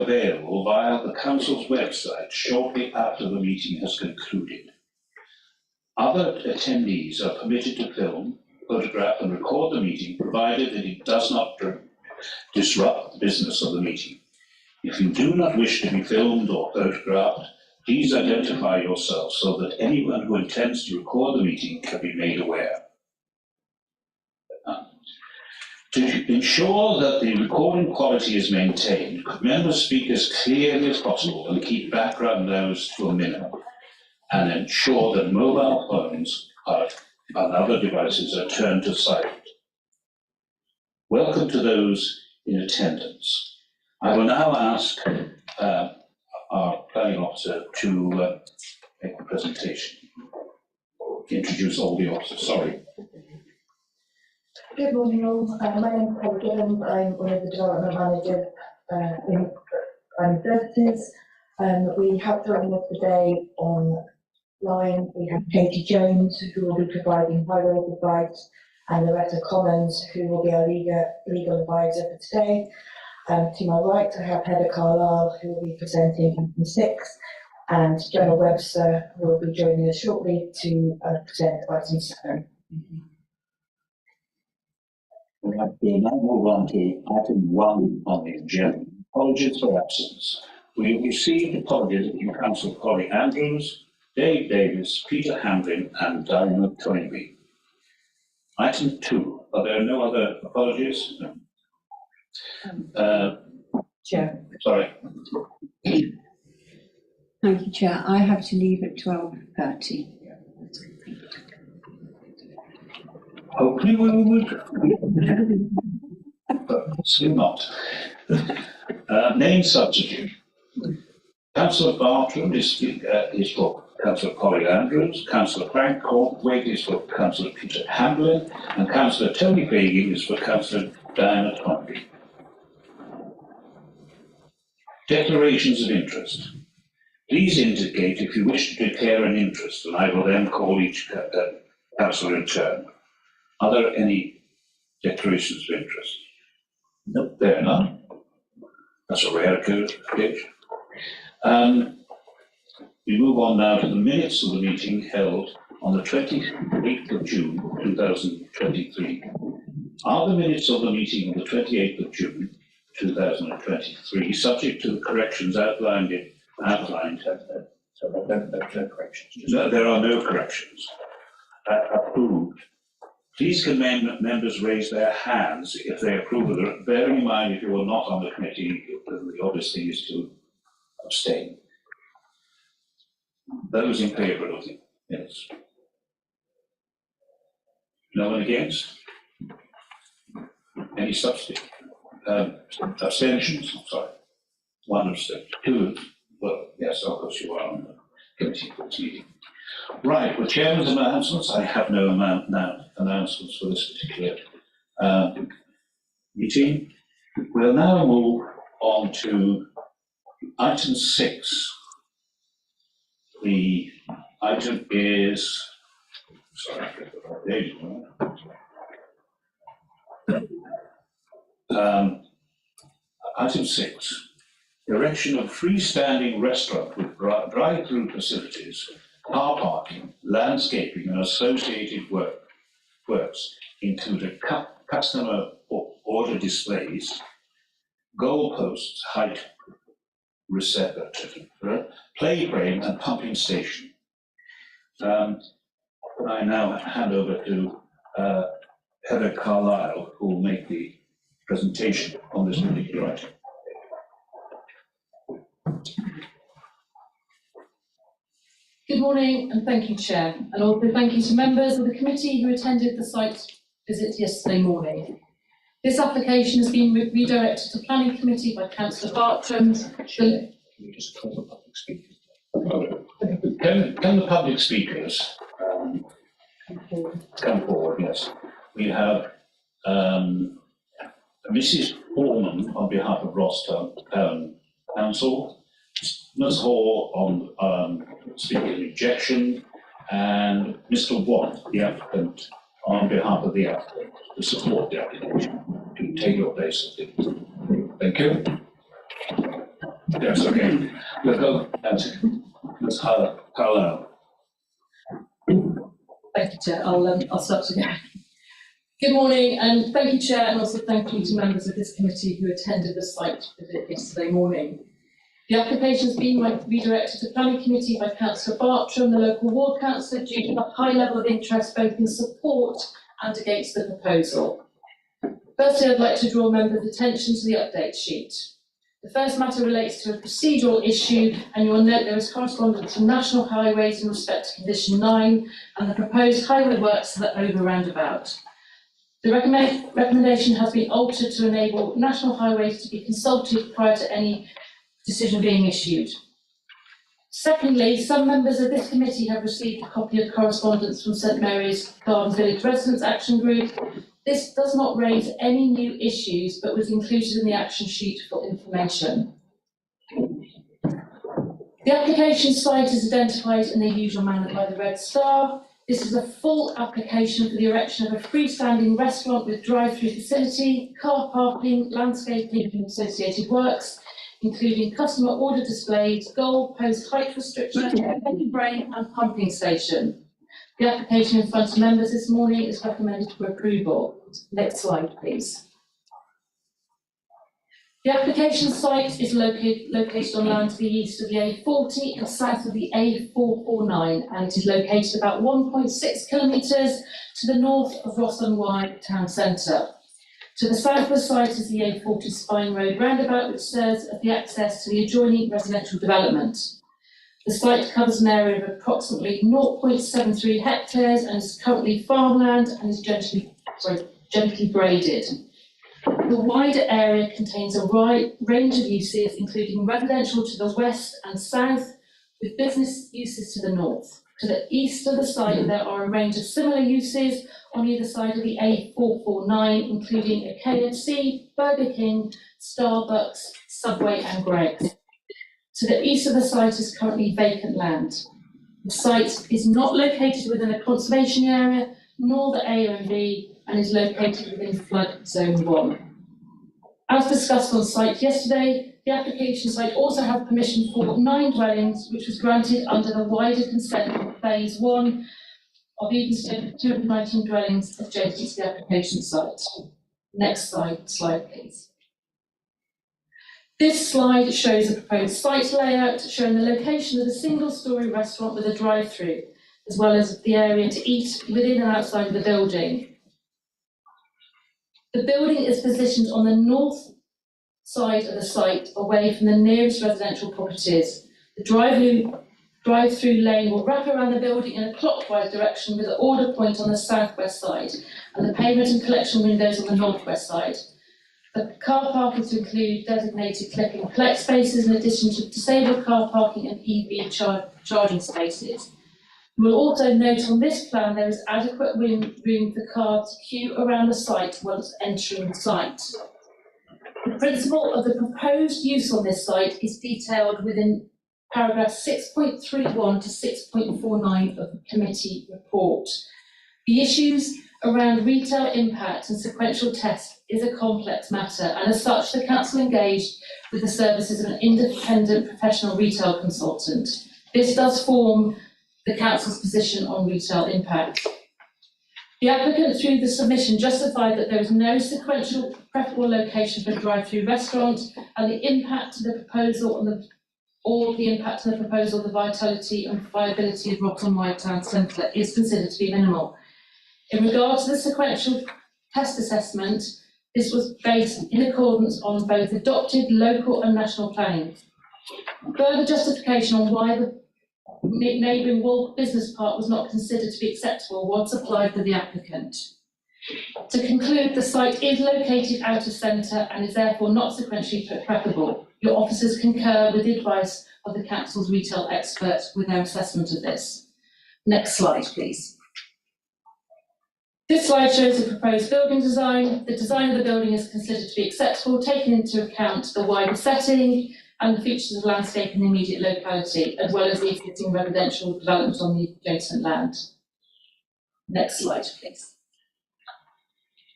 available via the Council's website shortly after the meeting has concluded. Other attendees are permitted to film, photograph and record the meeting, provided that it does not disrupt the business of the meeting. If you do not wish to be filmed or photographed, please identify yourself so that anyone who intends to record the meeting can be made aware. To ensure that the recording quality is maintained, could members speak as clearly as possible and keep background noise to a minimum, and ensure that mobile phones and other devices are turned to silent. Welcome to those in attendance. I will now ask our planning officer to make the presentation. Introduce all the officers, sorry. Good morning all, my name is Paul Gillen. I'm one of the development managers in Crime Services. We have joining us today online, we have Katie Jones, who will be providing highway advice, and Loretta Collins, who will be our legal advisor for today. To my right, I have Heather Carlisle, who will be presenting item 6, and Jenna Webster, who will be joining us shortly to present item 7. We now move on to item 1 on the agenda. Apologies for absence. We received apologies from Councillor Polly Andrews, Dave Davis, Peter Hamlin, and Diana Toynbee. Item 2. Are there no other apologies? Chair. Sorry. Thank you, Chair. I have to leave at 12:30. Hopefully we would, but still not. Name substitute. Councillor Bartram is for Councillor Polly Andrews, Councillor Frank Cornthwaite is for Councillor Peter Hamlin, and Councillor Tony Fagan is for Councillor Diana Toynbee. Declarations of interest. Please indicate if you wish to declare an interest, and I will then call each councillor in turn. Are there any declarations of interest? Nope, there are none. That's a rare occasion. We move on now to the minutes of the meeting held on the 28th of June 2023. Are the minutes of the meeting on the 28th of June 2023 subject to the corrections outlined? So there are no corrections. No, there are no corrections. Approved. Please can members raise their hands if they approve of it. Bearing in mind, if you are not on the committee, the obvious thing is to abstain. Those in favour of the minutes? No one against? Any substitute? Abstentions? Sorry. One abstention. 2. Well, yes, of course you are on the committee for this meeting. Right, well, Chairman's announcements. I have no announcements for this particular meeting. We'll now move on to item 6. The item is, sorry, I get the right page. Item 6. Erection of freestanding restaurant with drive-through facilities, car parking, landscaping and associated works include customer order displays, goalposts, height receptor, play frame and pumping station. I now hand over to Heather Carlisle, who will make the presentation on this particular item. Good morning and thank you, Chair, and also thank you to members of the committee who attended the site visit yesterday morning. This application has been redirected to Planning Committee by Councillor Bartram. Can you just call the public speakers? Can the public speakers come forward? Yes. We have Mrs. Foreman on behalf of Rosstown Council, Ms. Hall on speaking rejection, and Mr. Watt, the applicant, on behalf of the applicant, to support the application, to take your place. Thank you. Yes, okay. We'll go, Ms. Carlisle. Thank you, Chair. I'll start again. Good morning, and thank you, Chair, and also thank you to members of this committee who attended the site visit yesterday morning. The application has been redirected to Planning Committee by Councillor Bartram, the local ward councillor, due to the high level of interest both in support and against the proposal. Firstly, I'd like to draw members' attention to the update sheet. The first matter relates to a procedural issue, and you will note there is correspondence from National Highways in respect to Condition 9 and the proposed highway works for the over roundabout. The recommendation has been altered to enable National Highways to be consulted prior to any decision being issued. Secondly, some members of this committee have received a copy of correspondence from St Mary's Gardens Village Residents Action Group. This does not raise any new issues, but was included in the action sheet for information. The application site is identified in the usual manner by the red star. This is a full application for the erection of a freestanding restaurant with drive-through facility, car parking, landscaping and associated works, including customer order displays, goal post height restriction, frame and pumping station. The application in front of members this morning is recommended for approval. Next slide, please. The application site is located on land to the east of the A40 and south of the A449, and it is located about 1.6 kilometres to the north of Ross-on-Wye town centre. To the south of the site is the A40 Spine Road roundabout, which serves as the access to the adjoining residential development. The site covers an area of approximately 0.73 hectares and is currently farmland and is gently graded. The wider area contains a range of uses, including residential to the west and south, with business uses to the north. To the east of the site, there are a range of similar uses on either side of the A449, including a KFC, Burger King, Starbucks, Subway and Greggs. To the east of the site is currently vacant land. The site is not located within a conservation area, nor the AONB, and is located within flood zone 1. As discussed on site yesterday, the application site also had permission for 9 dwellings, which was granted under the wider consent of phase 1 of Edenstone, 219 dwellings adjacent to the application site. Next slide please. This slide shows a proposed site layout showing the location of a single-storey restaurant with a drive-through, as well as the area to eat within and outside of the building. The building is positioned on the north side of the site, away from the nearest residential properties. The drive-through lane will wrap around the building in a clockwise direction with an order point on the southwest side, and the payment and collection windows on the northwest side. The car park is to include designated click and collect spaces in addition to disabled car parking and EV charging spaces. You will also note on this plan there is adequate room for cars to queue around the site once entering the site. The principle of the proposed use on this site is detailed within paragraph 6.31 to 6.49 of the committee report. The issues around retail impact and sequential tests is a complex matter, and as such the council engaged with the services of an independent professional retail consultant. This does form the council's position on retail impact. The applicant, through the submission, justified that there is no sequential preferable location for a drive-through restaurant, and the impact to the proposal on the vitality and viability of Ross-on-Wye town centre is considered to be minimal. In regard to the sequential test assessment, this was based in accordance on both adopted local and national planning. Further justification on why the neighbouring Wolf Business Park was not considered to be acceptable was supplied to the applicant. To conclude, the site is located out of centre and is therefore not sequentially preferable. Your officers concur with the advice of the council's retail experts with their assessment of this. Next slide, please. This slide shows the proposed building design. The design of the building is considered to be acceptable, taking into account the wider setting and the features of landscape in the immediate locality, as well as the existing residential development on the adjacent land. Next slide, please.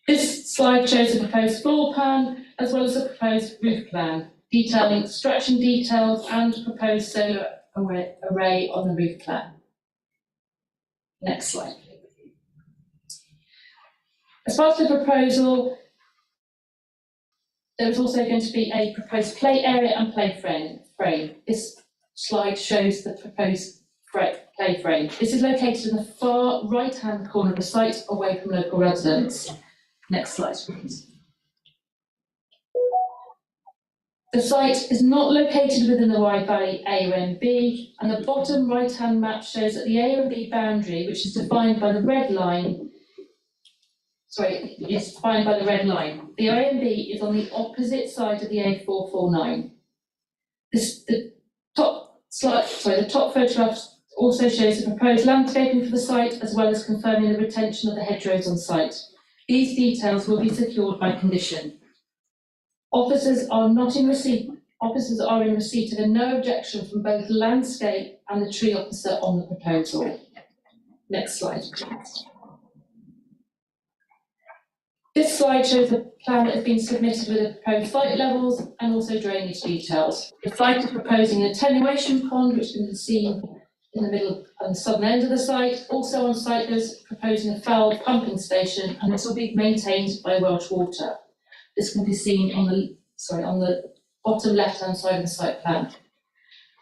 This slide shows the proposed floor plan, as well as the proposed roof plan. detailing construction details and proposed solar array on the roof plan. Next slide. As part of the proposal, there is also going to be a proposed play area and play frame. This slide shows the proposed play frame. This is located in the far right-hand corner of the site, away from local residents. Next slide, please. The site is not located within the Wide Valley A and B, and the bottom right-hand map shows that the A and B boundary, which is defined by the red line, is defined by the red line. The A and B is on the opposite side of the A449. The top photograph also shows the proposed landscaping for the site, as well as confirming the retention of the hedgerows on site. These details will be secured by condition. Officers are in receipt of a no objection from both landscape and the tree officer on the proposal. Next slide, please. This slide shows the plan that has been submitted with the proposed site levels and also drainage details. The site is proposing an attenuation pond, which can be seen in the middle and the southern end of the site. Also on site, there's proposing a foul pumping station, and this will be maintained by Welsh Water. This can be seen on the bottom left-hand side of the site plan.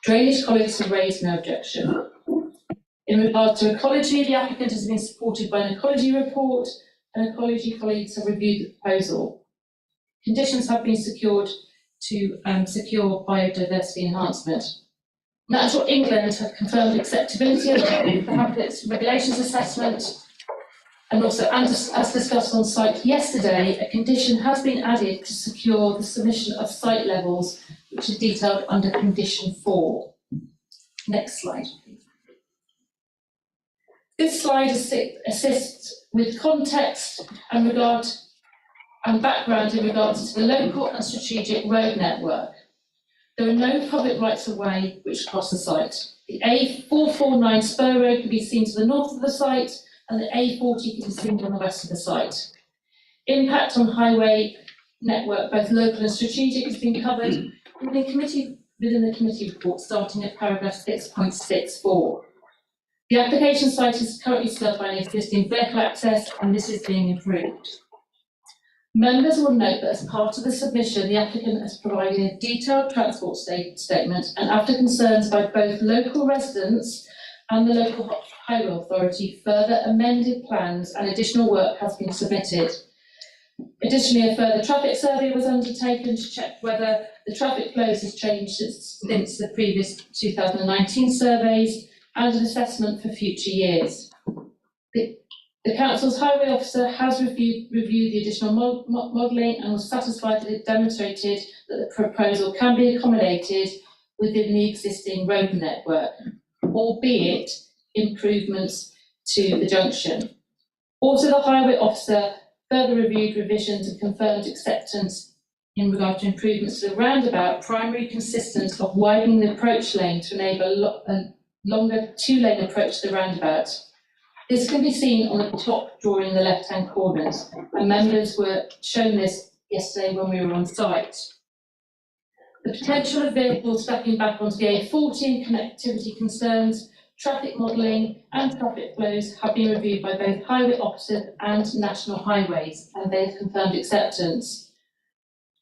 Drainage colleagues have raised no objection. In regard to ecology, the applicant has been supported by an ecology report, and ecology colleagues have reviewed the proposal. Conditions have been secured to secure biodiversity enhancement. Natural England have confirmed acceptability of the Habitats Regulations Assessment, and also, as discussed on site yesterday, a condition has been added to secure the submission of site levels, which is detailed under condition 4. Next slide, please. This slide assists with context and background in regards to the local and strategic road network. There are no public rights of way which cross the site. The A449 spur road can be seen to the north of the site, and the A40 can be seen on the west of the site. Impact on highway network, both local and strategic, has been covered within the committee report, starting at paragraph 6.64. The application site is currently served by an existing vehicle access, and this is being improved. Members will note that as part of the submission, the applicant has provided a detailed transport statement, and after concerns by both local residents and the local highway authority, further amended plans and additional work has been submitted. Additionally, a further traffic survey was undertaken to check whether the traffic flows has changed since the previous 2019 surveys, and an assessment for future years. The Council's Highway Officer has reviewed the additional modelling and was satisfied that it demonstrated that the proposal can be accommodated within the existing road network, albeit improvements to the junction. Also, the Highway Officer further reviewed revisions and confirmed acceptance in regard to improvements to the roundabout, primarily consistent of widening the approach lane to enable a longer two-lane approach to the roundabout. This can be seen on the top drawing in the left-hand corners, and members were shown this yesterday when we were on site. The potential of vehicles stacking back onto the A40 and connectivity concerns, traffic modelling and traffic flows have been reviewed by both highway officers and National Highways, and they have confirmed acceptance.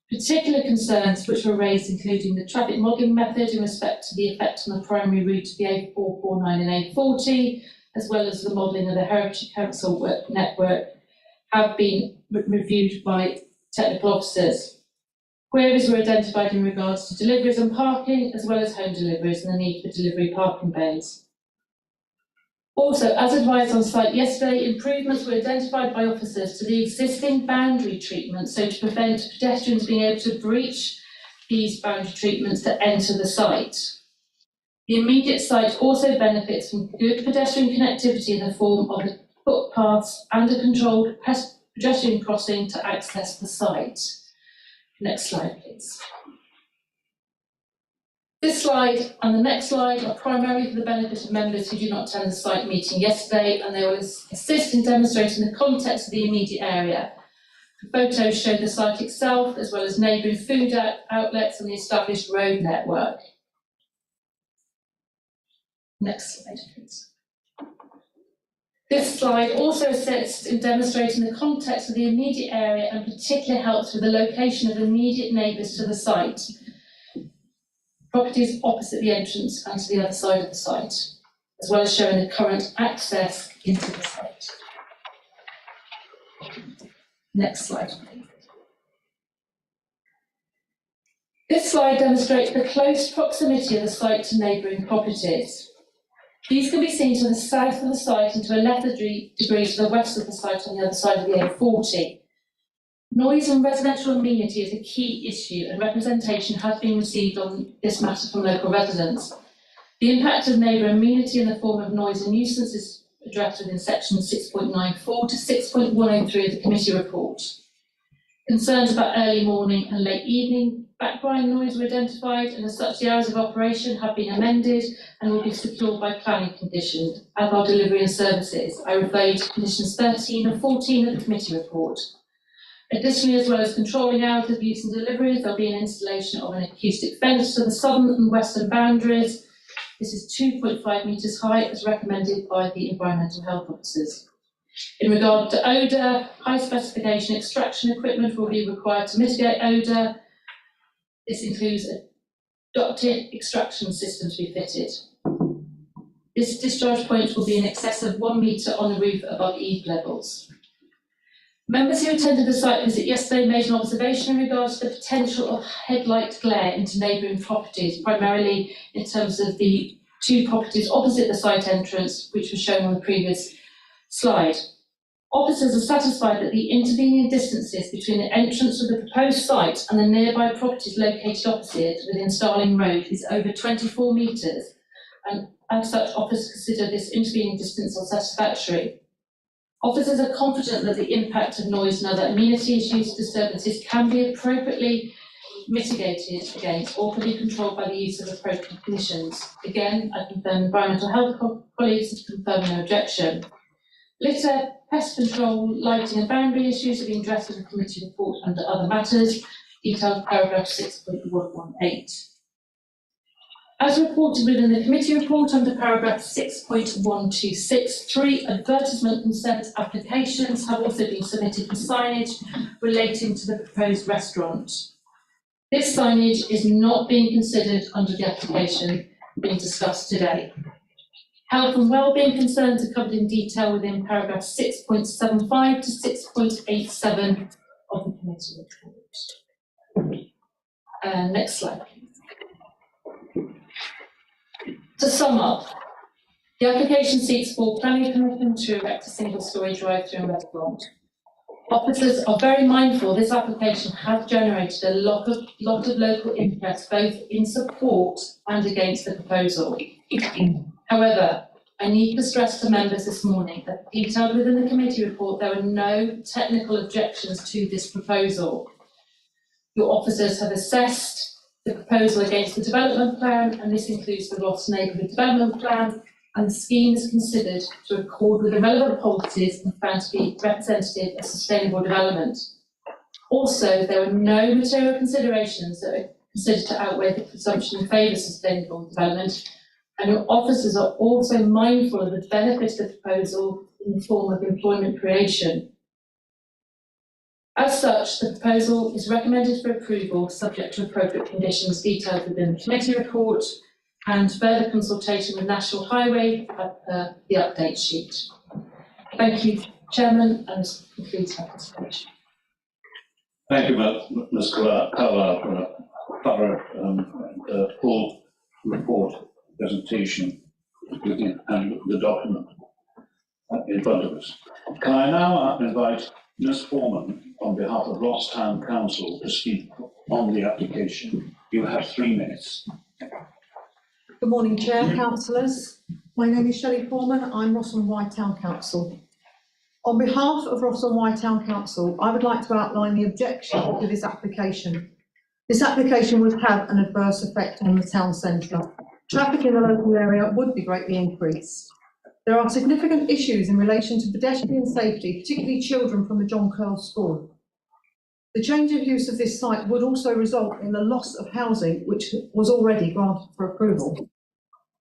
Particular concerns which were raised including the traffic modelling method in respect to the effect on the primary route of the A449 and A40, as well as the modelling of the Herefordshire Council network, have been reviewed by technical officers. Queries were identified in regards to deliveries and parking, as well as home deliveries and the need for delivery parking bays. Also, as advised on site yesterday, improvements were identified by officers to the existing boundary treatment, so to prevent pedestrians being able to breach these boundary treatments to enter the site. The immediate site also benefits from good pedestrian connectivity in the form of footpaths and a controlled pedestrian crossing to access the site. Next slide, please. This slide and the next slide are primarily for the benefit of members who do not attend the site meeting yesterday, and they will assist in demonstrating the context of the immediate area. The photos show the site itself, as well as neighbouring food outlets and the established road network. Next slide, please. This slide also assists in demonstrating the context of the immediate area and particularly helps with the location of immediate neighbours to the site. Properties opposite the entrance and to the other side of the site, as well as showing the current access into the site. Next slide, please. This slide demonstrates the close proximity of the site to neighbouring properties. These can be seen to the south of the site and to a lesser degree to the west of the site on the other side of the A40. Noise and residential amenity is a key issue, and representation has been received on this matter from local residents. The impact of neighbour amenity in the form of noise and nuisance is addressed within section 6.94 to 6.103 of the committee report. Concerns about early morning and late evening background noise were identified, and as such the hours of operation have been amended and will be secured by planning conditions, as are delivery and services. I refer you to conditions 13 and 14 of the committee report. Additionally, as well as controlling hours of use and deliveries, there will be an installation of an acoustic fence to the southern and western boundaries. This is 2.5 metres high, as recommended by the environmental health officers. In regard to odour, high specification extraction equipment will be required to mitigate odour. This includes a ducted extraction system to be fitted. This discharge point will be in excess of 1 metre on the roof above eave levels. Members who attended the site visit yesterday made an observation in regards to the potential of headlight glare into neighbouring properties, primarily in terms of the two properties opposite the site entrance, which was shown on the previous slide. Officers are satisfied that the intervening distances between the entrance of the proposed site and the nearby properties located opposite within Starling Road is over 24 metres, and as such, officers consider this intervening distance unsatisfactory. Officers are confident that the impact of noise and other amenity issues disturbances can be appropriately mitigated against or can be controlled by the use of appropriate conditions. Again, I confirm environmental health colleagues have confirmed no objection. Litter, pest control, lighting and boundary issues have been addressed in the committee report under other matters, detailed paragraph 6.118. As reported within the committee report under paragraph 6.126, 3 advertisement consent applications have also been submitted for signage relating to the proposed restaurant. This signage is not being considered under the application being discussed today. Health and wellbeing concerns are covered in detail within paragraph 6.75 to 6.87 of the committee report. Next slide, please. To sum up, the application seeks for planning permission to erect a single-storey drive-through and restaurant. Officers are very mindful this application has generated a lot of local interest, both in support and against the proposal. However, I need to stress to members this morning that detailed within the committee report, there are no technical objections to this proposal. Your officers have assessed the proposal against the development plan, and this includes the Ross Neighbourhood Development Plan, and the scheme is considered to accord with the relevant policies and found to be representative of sustainable development. Also, there are no material considerations that are considered to outweigh the presumption in favour of sustainable development, and your officers are also mindful of the benefits of the proposal in the form of employment creation. As such, the proposal is recommended for approval subject to appropriate conditions detailed within the committee report and further consultation with National Highway at the update sheet. Thank you, Chairman, and this concludes my presentation. Thank you, Ms. Carlisle, for a thorough and full report presentation and the document in front of us. Can I now invite Ms. Foreman, on behalf of Ross Town Council, to speak on the application? You have 3 minutes. Good morning, Chair, Councillors. My name is Shelley Foreman. I'm Ross and Wye Town Council. On behalf of Ross and Wye Town Council, I would like to outline the objection to this application. This application would have an adverse effect on the town centre. Traffic in the local area would be greatly increased. There are significant issues in relation to pedestrian safety, particularly children from the John Curl School. The change of use of this site would also result in the loss of housing, which was already granted for approval.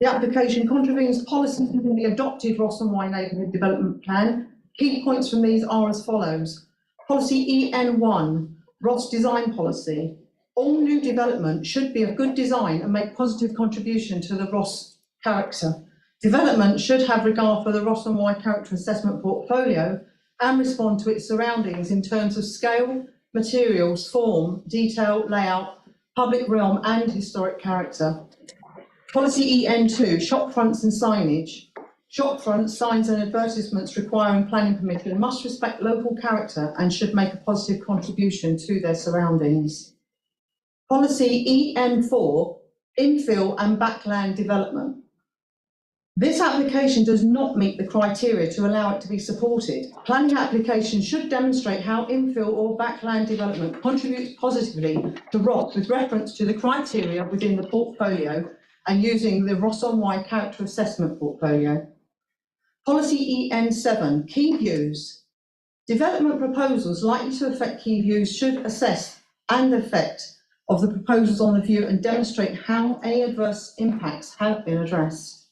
The application contravenes policies within the adopted Ross and Y Neighbourhood Development Plan. Key points from these are as follows. Policy EN1, Ross Design Policy. All new development should be of good design and make positive contribution to the Ross character. Development should have regard for the Ross and Y character assessment portfolio and respond to its surroundings in terms of scale, materials, form, detail, layout, public realm and historic character. Policy EN2, shop fronts and signage. Shop fronts, signs and advertisements requiring planning permission must respect local character and should make a positive contribution to their surroundings. Policy EN4, infill and backland development. This application does not meet the criteria to allow it to be supported. Planning applications should demonstrate how infill or backland development contributes positively to Ross with reference to the criteria within the portfolio and using the Ross on Y character assessment portfolio. Policy EN7, key views. Development proposals likely to affect key views should assess and effect of the proposals on the view and demonstrate how any adverse impacts have been addressed.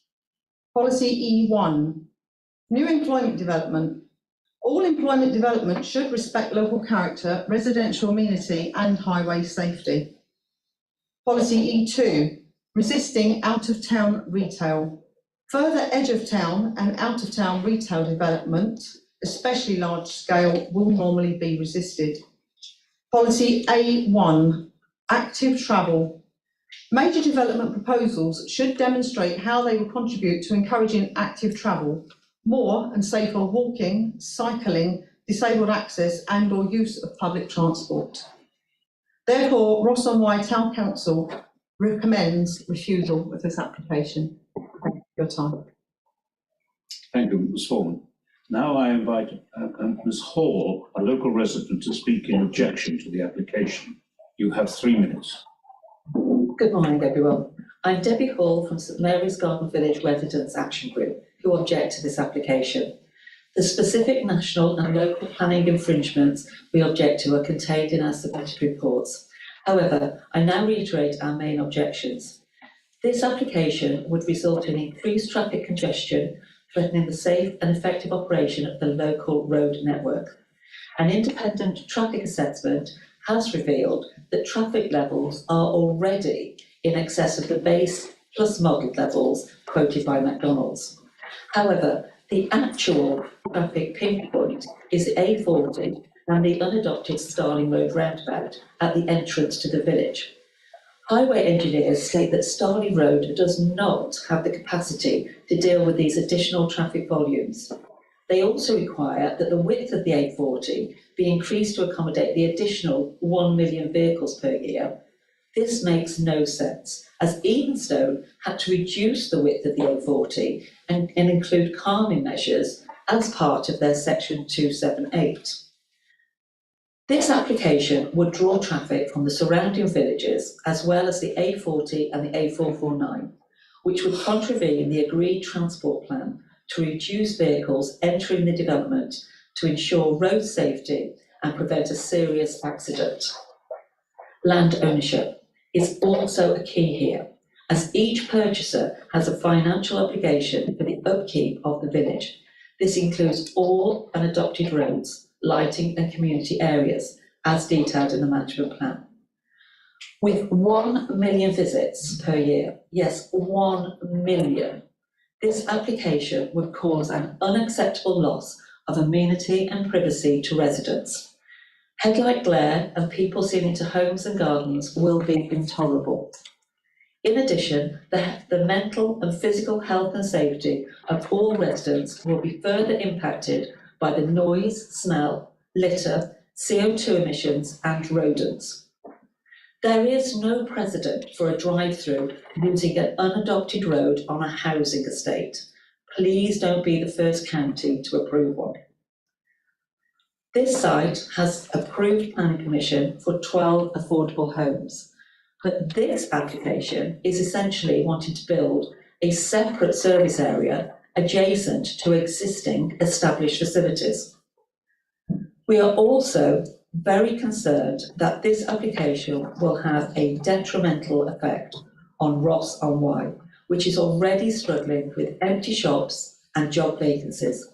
Policy E1, new employment development. All employment development should respect local character, residential amenity and highway safety. Policy E2, resisting out-of-town retail. Further edge-of-town and out-of-town retail development, especially large-scale, will normally be resisted. Policy A1, active travel. Major development proposals should demonstrate how they will contribute to encouraging active travel, more and safer walking, cycling, disabled access and or use of public transport. Therefore, Ross on Y Town Council recommends refusal of this application. Thank you for your time. Thank you, Ms. Foreman. Now I invite Ms. Hall, a local resident, to speak in objection to the application. You have 3 minutes. Good morning, everyone. I'm Debbie Hall from St Mary's Garden Village Residents Action Group, who object to this application. The specific national and local planning infringements we object to are contained in our submitted reports. However, I now reiterate our main objections. This application would result in increased traffic congestion, threatening the safe and effective operation of the local road network. An independent traffic assessment has revealed that traffic levels are already in excess of the base plus model levels quoted by McDonald's. However, the actual traffic pinch point is the A40 and the unadopted Starling Road roundabout at the entrance to the village. Highway engineers state that Starling Road does not have the capacity to deal with these additional traffic volumes. They also require that the width of the A40 be increased to accommodate the additional 1 million vehicles per year. This makes no sense, as Evenstone had to reduce the width of the A40 and include calming measures as part of their section 278. This application would draw traffic from the surrounding villages, as well as the A40 and the A449, which would contravene the agreed transport plan to reduce vehicles entering the development to ensure road safety and prevent a serious accident. Land ownership is also a key here, as each purchaser has a financial obligation for the upkeep of the village. This includes all unadopted roads, lighting and community areas, as detailed in the management plan. With 1 million visits per year, yes, 1 million, this application would cause an unacceptable loss of amenity and privacy to residents. Headlight glare and people seen into homes and gardens will be intolerable. In addition, the mental and physical health and safety of all residents will be further impacted by the noise, smell, litter, CO2 emissions and rodents. There is no precedent for a drive-through using an unadopted road on a housing estate. Please don't be the first county to approve one. This site has approved planning permission for 12 affordable homes, but this application is essentially wanting to build a separate service area adjacent to existing established facilities. We are also very concerned that this application will have a detrimental effect on Ross on Wye, which is already struggling with empty shops and job vacancies,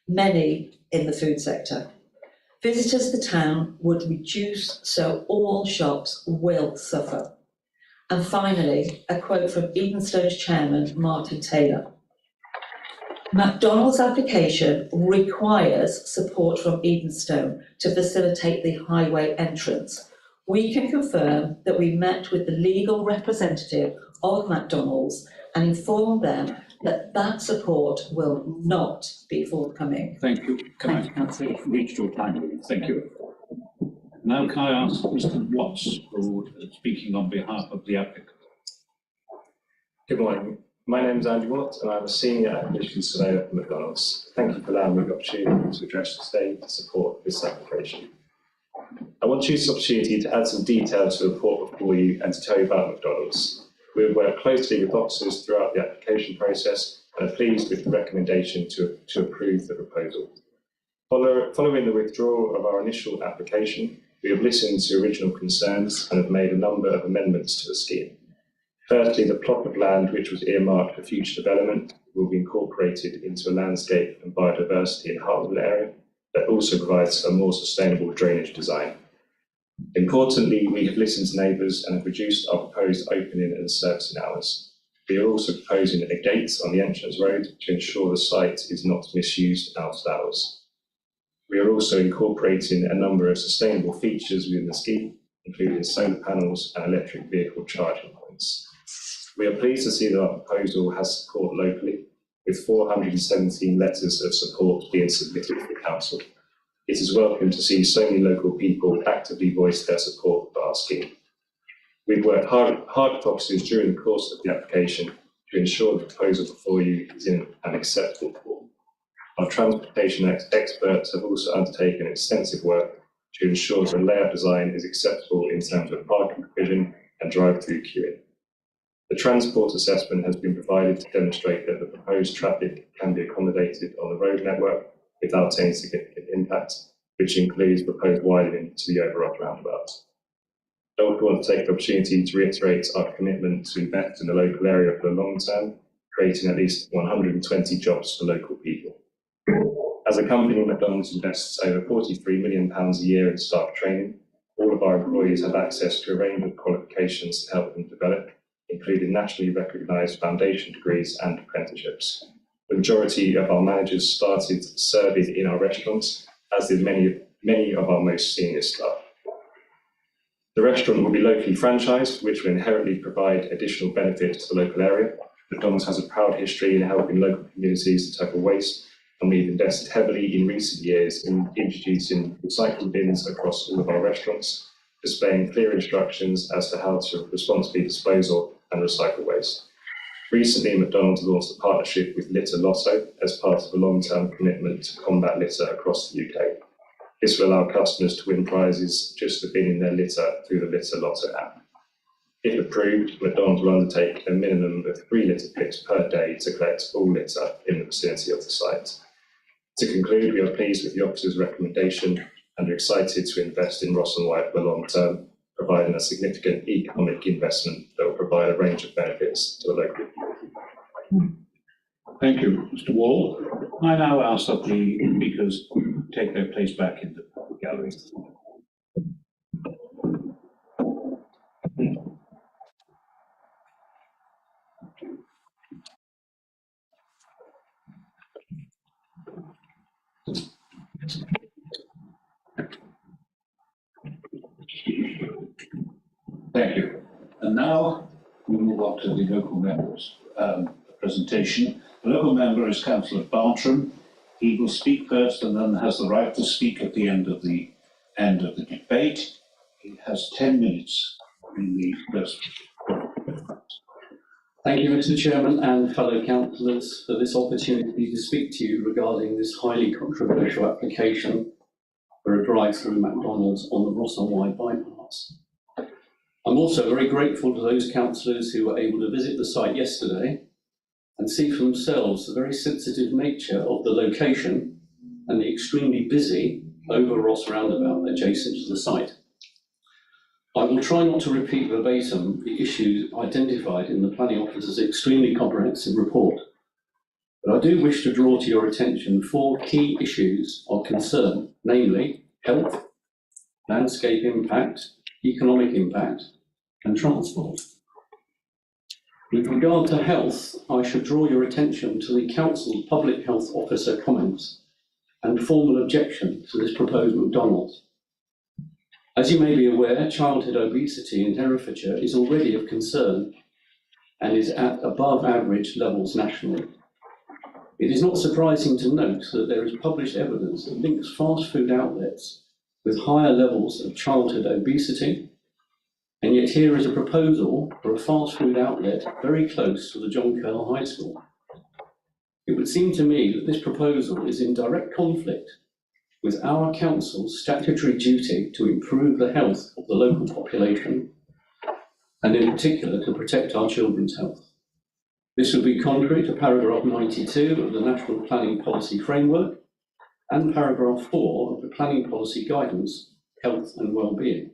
many in the food sector. Visitors to town would reduce, so all shops will suffer. And finally, a quote from Edenstone's chairman, Martin Taylor. McDonald's application requires support from Edenstone to facilitate the highway entrance. We can confirm that we met with the legal representative of McDonald's and informed them that that support will not be forthcoming. Thank you. Thank you, Councillor. Reached your time limit. Thank you. Now can I ask Mr. Watts, who is speaking on behalf of the applicant? Good morning. My name is Andrew Watt and I'm a senior acquisition surveyor at McDonald's. Thank you for allowing me the opportunity to address today to support this application. I want to use this opportunity to add some detail to the report before you and to tell you about McDonald's. We have worked closely with officers throughout the application process and are pleased with the recommendation to approve the proposal. Following the withdrawal of our initial application, we have listened to original concerns and have made a number of amendments to the scheme. Firstly, the plot of land which was earmarked for future development will be incorporated into a landscape and biodiversity enhancement area that also provides a more sustainable drainage design. Importantly, we have listened to neighbours and have reduced our proposed opening and servicing hours. We are also proposing a gate on the entrance road to ensure the site is not misused out of hours. We are also incorporating a number of sustainable features within the scheme, including solar panels and electric vehicle charging points. We are pleased to see that our proposal has support locally, with 417 letters of support being submitted to the council. It is welcome to see so many local people actively voice their support for our scheme. We've worked hard with officers during the course of the application to ensure the proposal before you is in an acceptable form. Our transportation experts have also undertaken extensive work to ensure the layout design is acceptable in terms of parking provision and drive-through queuing. The transport assessment has been provided to demonstrate that the proposed traffic can be accommodated on the road network without any significant impact, which includes proposed widening to the overall roundabout. I also want to take the opportunity to reiterate our commitment to invest in the local area for the long term, creating at least 120 jobs for local people. As a company, McDonald's invests over £43 million a year in staff training. All of our employees have access to a range of qualifications to help them develop, including nationally recognised foundation degrees and apprenticeships. The majority of our managers started serving in our restaurants, as did many of our most senior staff. The restaurant will be locally franchised, which will inherently provide additional benefits to the local area. McDonald's has a proud history in helping local communities to tackle waste, and we've invested heavily in recent years in introducing recycling bins across all of our restaurants, displaying clear instructions as to how to responsibly dispose of and recycle waste. Recently, McDonald's launched a partnership with Litter Lotto as part of a long-term commitment to combat litter across the UK. This will allow customers to win prizes just for binning their litter through the Litter Lotto app. If approved, McDonald's will undertake a minimum of 3 litter picks per day to collect all litter in the vicinity of the site. To conclude, we are pleased with the officer's recommendation and are excited to invest in Ross and Wye for the long term, providing a significant economic investment that will provide a range of benefits to the local community. Thank you, Mr. Wall. I now ask that the speakers take their place back in the gallery. Thank you. And now we move on to the local members' presentation. The local member is Councillor Bartram. He will speak first and then has the right to speak at the end of the debate. He has 10 minutes in the first. Thank you, Mr. Chairman and fellow councillors, for this opportunity to speak to you regarding this highly controversial application for a drive-through McDonald's on the Ross and Wye bypass. I'm also very grateful to those councillors who were able to visit the site yesterday and see for themselves the very sensitive nature of the location and the extremely busy over Ross Roundabout adjacent to the site. I will try not to repeat verbatim the issues identified in the planning officer's extremely comprehensive report, but I do wish to draw to your attention 4 key issues of concern, namely health, landscape impact, economic impact, and transport. With regard to health, I should draw your attention to the Council's Public Health Officer comments and formal objection to this proposed McDonald's. As you may be aware, childhood obesity in Herefordshire is already of concern and is at above average levels nationally. It is not surprising to note that there is published evidence that links fast food outlets with higher levels of childhood obesity, and yet here is a proposal for a fast food outlet very close to the John Curl High School. It would seem to me that this proposal is in direct conflict with our council's statutory duty to improve the health of the local population, and in particular to protect our children's health. This would be contrary to paragraph 92 of the National Planning Policy Framework and paragraph 4 of the Planning Policy Guidance, Health and Wellbeing.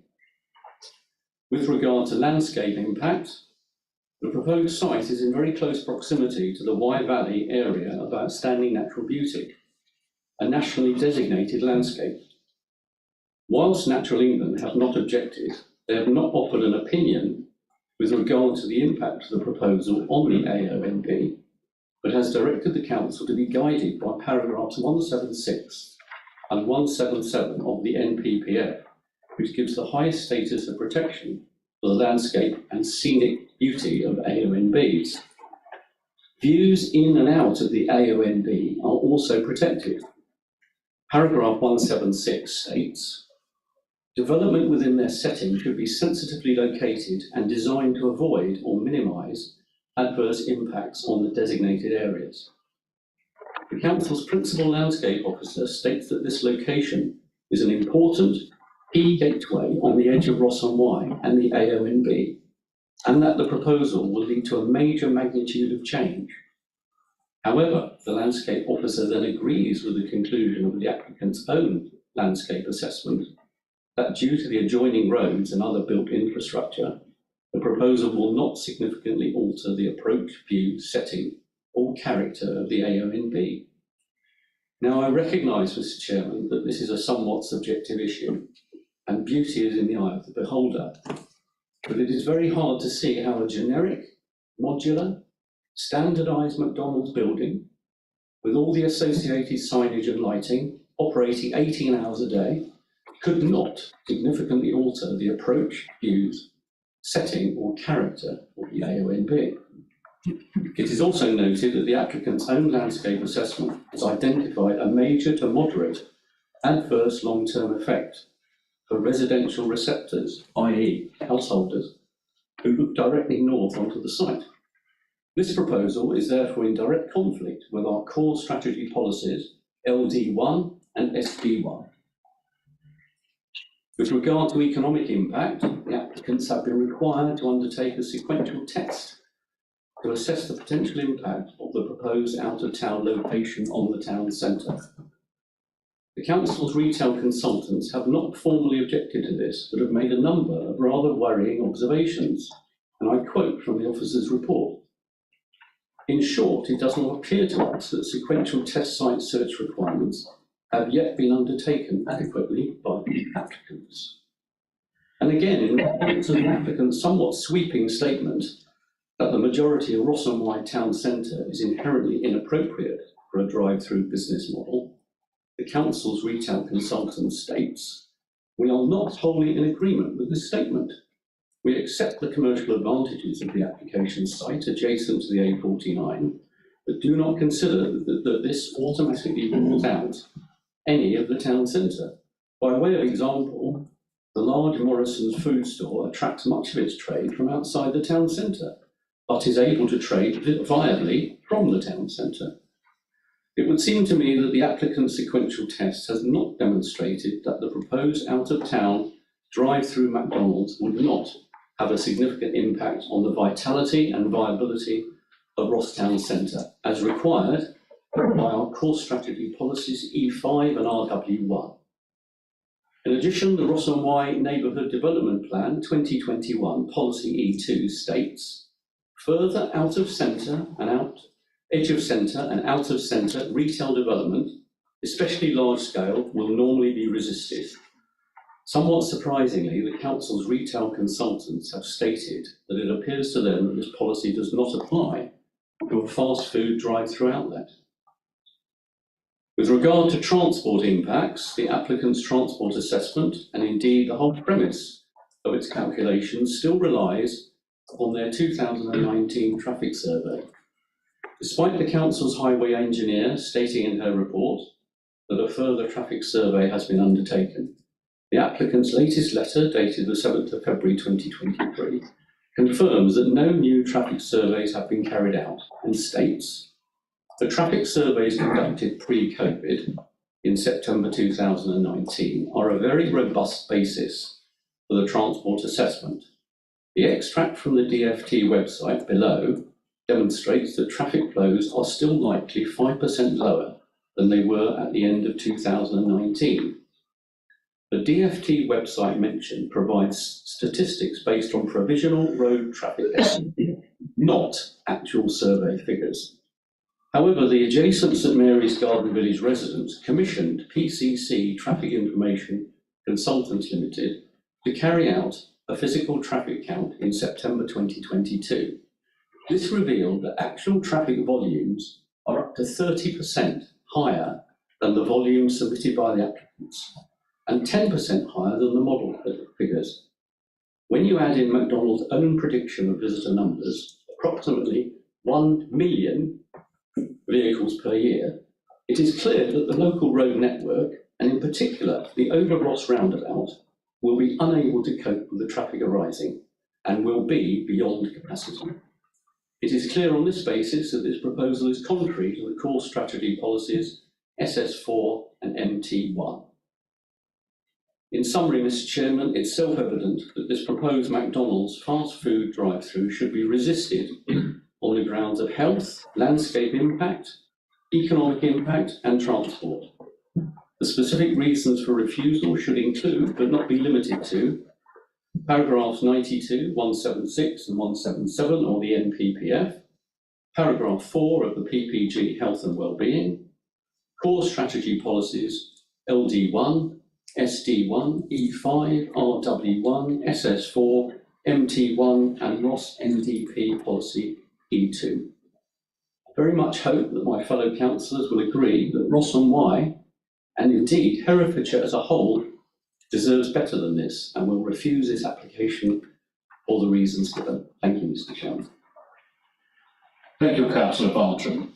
With regard to landscape impact, the proposed site is in very close proximity to the Wye Valley area of outstanding natural beauty, a nationally designated landscape. Whilst Natural England have not objected, they have not offered an opinion with regard to the impact of the proposal on the AONB, but has directed the Council to be guided by paragraphs 176 and 177 of the NPPF, which gives the highest status of protection for the landscape and scenic beauty of AONBs. Views in and out of the AONB are also protected. Paragraph 176 states, development within their setting should be sensitively located and designed to avoid or minimise adverse impacts on the designated areas. The Council's Principal Landscape Officer states that this location is an important key gateway on the edge of Ross-on-Wye and the AONB, and that the proposal will lead to a major magnitude of change. However, the Landscape Officer then agrees with the conclusion of the applicant's own landscape assessment that due to the adjoining roads and other built infrastructure, the proposal will not significantly alter the approach, view, setting, or character of the AONB. Now, I recognise, Mr. Chairman, that this is a somewhat subjective issue, and beauty is in the eye of the beholder, but it is very hard to see how a generic, modular, standardised McDonald's building, with all the associated signage and lighting, operating 18 hours a day, could not significantly alter the approach, views, setting or character of the AONB. It is also noted that the applicant's own landscape assessment has identified a major to moderate adverse long-term effect for residential receptors, i.e. householders, who look directly north onto the site. This proposal is therefore in direct conflict with our core strategy policies, LD1 and SB1. With regard to economic impact, the applicants have been required to undertake a sequential test to assess the potential impact of the proposed out-of-town location on the town centre. The Council's retail consultants have not formally objected to this, but have made a number of rather worrying observations, and I quote from the officer's report. In short, it does not appear to us that sequential test site search requirements have yet been undertaken adequately by the applicants. And again, in response to the applicant's somewhat sweeping statement that the majority of Ross-on-Wye town centre is inherently inappropriate for a drive-through business model, the Council's retail consultant states, we are not wholly in agreement with this statement. We accept the commercial advantages of the application site adjacent to the A49, but do not consider that this automatically rules out any of the town centre. By way of example, the large Morrison's food store attracts much of its trade from outside the town centre, but is able to trade viably from the town centre. It would seem to me that the applicant's sequential test has not demonstrated that the proposed out-of-town drive-through McDonald's would not have a significant impact on the vitality and viability of Ross Town Centre, as required by our core strategy policies E5 and RW1. In addition, the Ross and Y Neighbourhood Development Plan 2021 Policy E2 states, further out of centre and edge of centre and out of centre retail development, especially large scale, will normally be resisted. Somewhat surprisingly, the Council's retail consultants have stated that it appears to them that this policy does not apply to a fast food drive-through outlet. With regard to transport impacts, the applicant's transport assessment, and indeed the whole premise of its calculations, still relies on their 2019 traffic survey. Despite the Council's highway engineer stating in her report that a further traffic survey has been undertaken, the applicant's latest letter, dated the 7th of February 2023, confirms that no new traffic surveys have been carried out and states, the traffic surveys conducted pre-COVID in September 2019 are a very robust basis for the transport assessment. The extract from the DFT website below demonstrates that traffic flows are still likely 5% lower than they were at the end of 2019. The DFT website mentioned provides statistics based on provisional road traffic data, not actual survey figures. However, the adjacent St Mary's Garden Village residents commissioned PCC Traffic Information Consultants Limited to carry out a physical traffic count in September 2022. This revealed that actual traffic volumes are up to 30% higher than the volumes submitted by the applicants, and 10% higher than the model figures. When you add in McDonald's own prediction of visitor numbers, approximately 1 million vehicles per year, it is clear that the local road network, and in particular the Over Ross roundabout, will be unable to cope with the traffic arising and will be beyond capacity. It is clear on this basis that this proposal is contrary to the core strategy policies SS4 and MT1. In summary, Mr. Chairman, it's self-evident that this proposed McDonald's fast food drive-through should be resisted on the grounds of health, landscape impact, economic impact, and transport. The specific reasons for refusal should include, but not be limited to, paragraphs 92, 176 and 177 or the NPPF, paragraph 4 of the PPG Health and Wellbeing, core strategy policies LD1, SD1, E5, RW1, SS4, MT1 and Ross NDP policy E2. I very much hope that my fellow councillors will agree that Ross and Y, and indeed Herefordshire as a whole, deserves better than this and will refuse this application for the reasons given. Thank you, Mr. Chairman. Thank you, Councillor Bartram.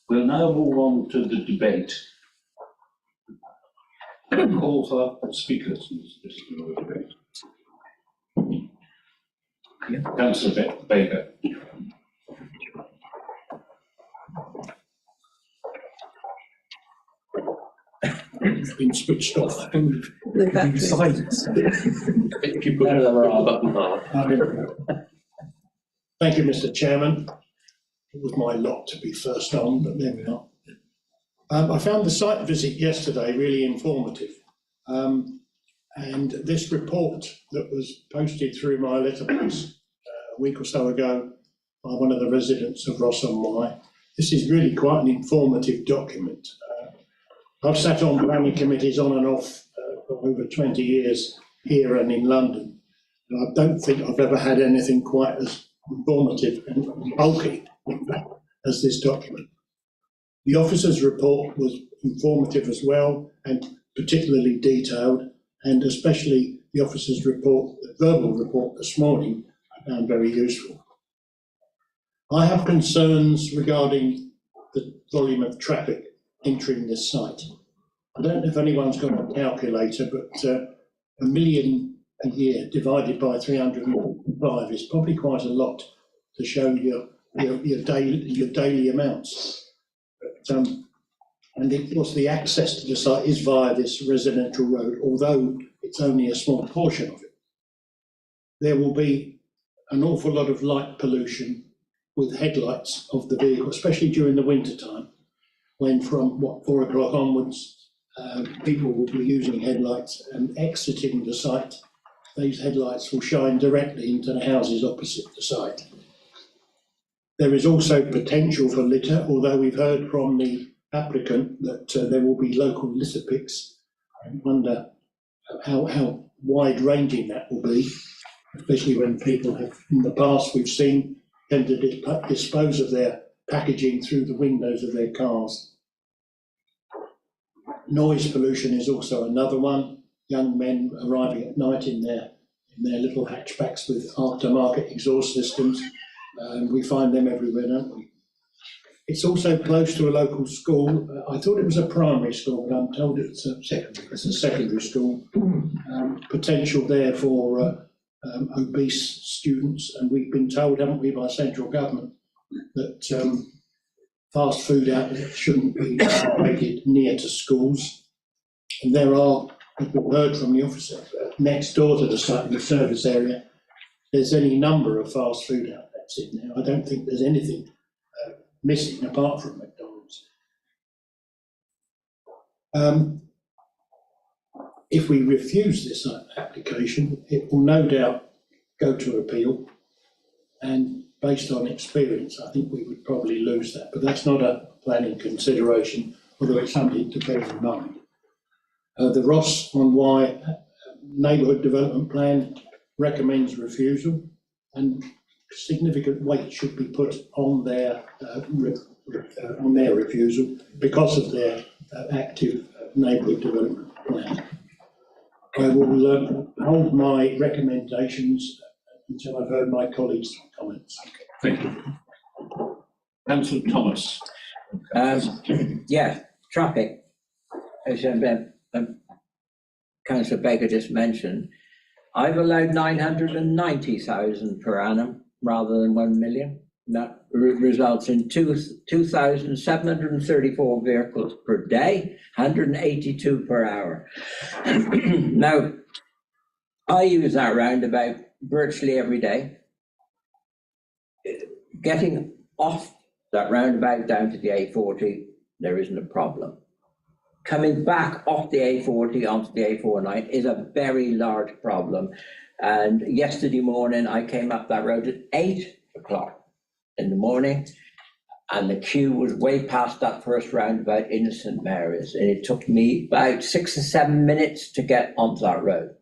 We'll now move on to the debate. Call for speakers in this particular debate. Councillor Baker. It's been switched off. The battery. Silence. If you put another R button hard. Thank you, Mr. Chairman. It was my lot to be first on, but there we are. I found the site visit yesterday really informative. And this report that was posted through my letterbox a week or so ago by one of the residents of Ross and Y, this is really quite an informative document. I've sat on planning committees on and off for over 20 years here and in London, and I don't think I've ever had anything quite as informative and bulky as this document. The officer's report was informative as well, and particularly detailed, and especially the officer's report, the verbal report this morning, I found very useful. I have concerns regarding the volume of traffic entering this site. I don't know if anyone's got a calculator, but 1 million a year divided by 305 is probably quite a lot to show your daily amounts. But, and of course the access to the site is via this residential road, although it's only a small portion of it. There will be an awful lot of light pollution with headlights of the vehicle, especially during the winter time, when from 4 o'clock onwards, people will be using headlights and exiting the site. These headlights will shine directly into the houses opposite the site. There is also potential for litter, although we've heard from the applicant that there will be local litter picks. I wonder how wide-ranging that will be, especially when people have, in the past we've seen, tend to dispose of their packaging through the windows of their cars. Noise pollution is also another one. Young men arriving at night in their little hatchbacks with aftermarket exhaust systems. We find them everywhere, don't we? It's also close to a local school. I thought it was a primary school, but I'm told it's a secondary school. Potential there for obese students, and we've been told, haven't we, by central government, that fast food outlets shouldn't be located near to schools. And there are, as we've heard from the officer, next door to the site in the service area, there's any number of fast food outlets in there. I don't think there's anything missing apart from McDonald's. If we refuse this application, it will no doubt go to appeal, and based on experience, I think we would probably lose that, but that's not a planning consideration, although it's something to bear in mind. The Ross on Wye Neighbourhood Development Plan recommends refusal, and significant weight should be put on their refusal because of their active neighbourhood development plan. I will hold my recommendations until I've heard my colleagues' comments. Thank you. Councillor Thomas. Yeah, traffic, as Councillor Baker just mentioned, I've allowed 990,000 per annum rather than 1 million. That results in 2,734 vehicles per day, 182 per hour. Now, I use that roundabout virtually every day. Getting off that roundabout down to the A40, there isn't a problem. Coming back off the A40 onto the A49 is a very large problem. And yesterday morning, I came up that road at 8 o'clock in the morning, and the queue was way past that first roundabout in St Mary's, and it took me about 6 or 7 minutes to get onto that road.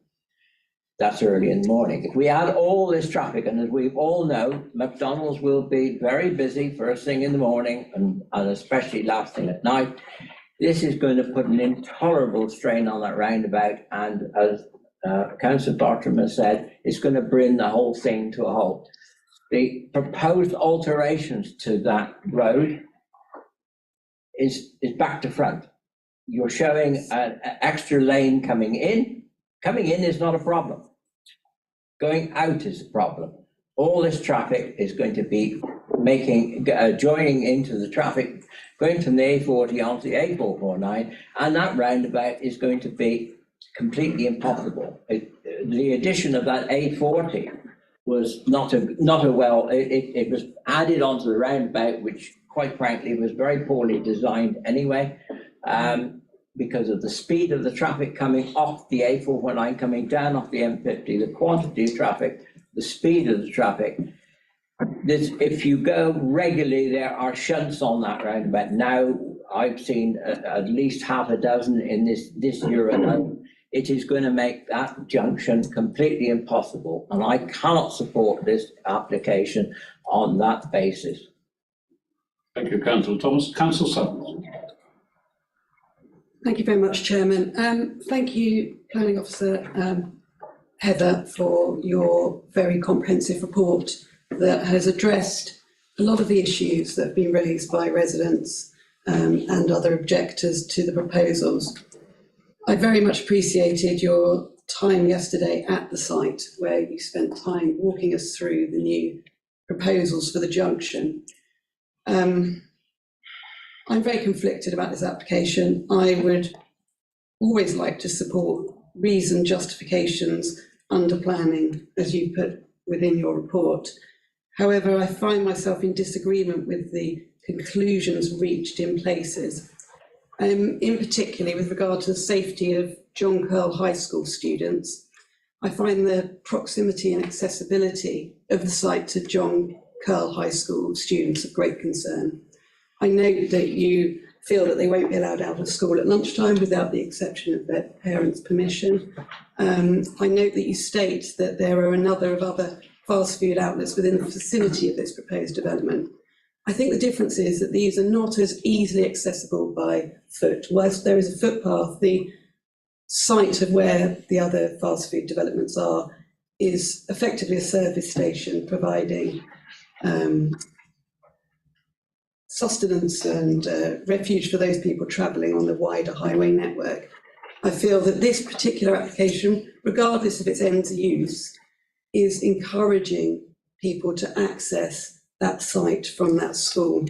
That's early in the morning. If we add all this traffic, and as we all know, McDonald's will be very busy first thing in the morning and especially last thing at night, this is going to put an intolerable strain on that roundabout, and as Councillor Bartram has said, it's going to bring the whole thing to a halt. The proposed alterations to that road is back to front. You're showing an extra lane coming in. Coming in is not a problem. Going out is a problem. All this traffic is going to be joining into the traffic, going from the A40 onto the A449, and that roundabout is going to be completely impossible. The addition of that A40 was not a well, it was added onto the roundabout, which quite frankly was very poorly designed anyway, because of the speed of the traffic coming off the A419, coming down off the M50, the quantity of traffic, the speed of the traffic. If you go regularly, there are shunts on that roundabout. Now, I've seen at least half a dozen in this year alone. It is going to make that junction completely impossible, and I cannot support this application on that basis. Thank you, Councillor Thomas. Councillor Sutton. Thank you very much, Chairman. Thank you, Planning Officer Heather, for your very comprehensive report that has addressed a lot of the issues that have been raised by residents and other objectors to the proposals. I very much appreciated your time yesterday at the site, where you spent time walking us through the new proposals for the junction. I'm very conflicted about this application. I would always like to support reasoned justifications under planning, as you put within your report. However, I find myself in disagreement with the conclusions reached in places. In particular with regard to the safety of John Curl High School students. I find the proximity and accessibility of the site to John Curl High School students of great concern. I note that you feel that they won't be allowed out of school at lunchtime without the exception of their parents' permission. I note that you state that there are a number of other fast food outlets within the vicinity of this proposed development. I think the difference is that these are not as easily accessible by foot. Whilst there is a footpath, the site of where the other fast food developments are is effectively a service station providing sustenance and refuge for those people travelling on the wider highway network. I feel that this particular application, regardless of its ends of use, is encouraging people to access that site from that school.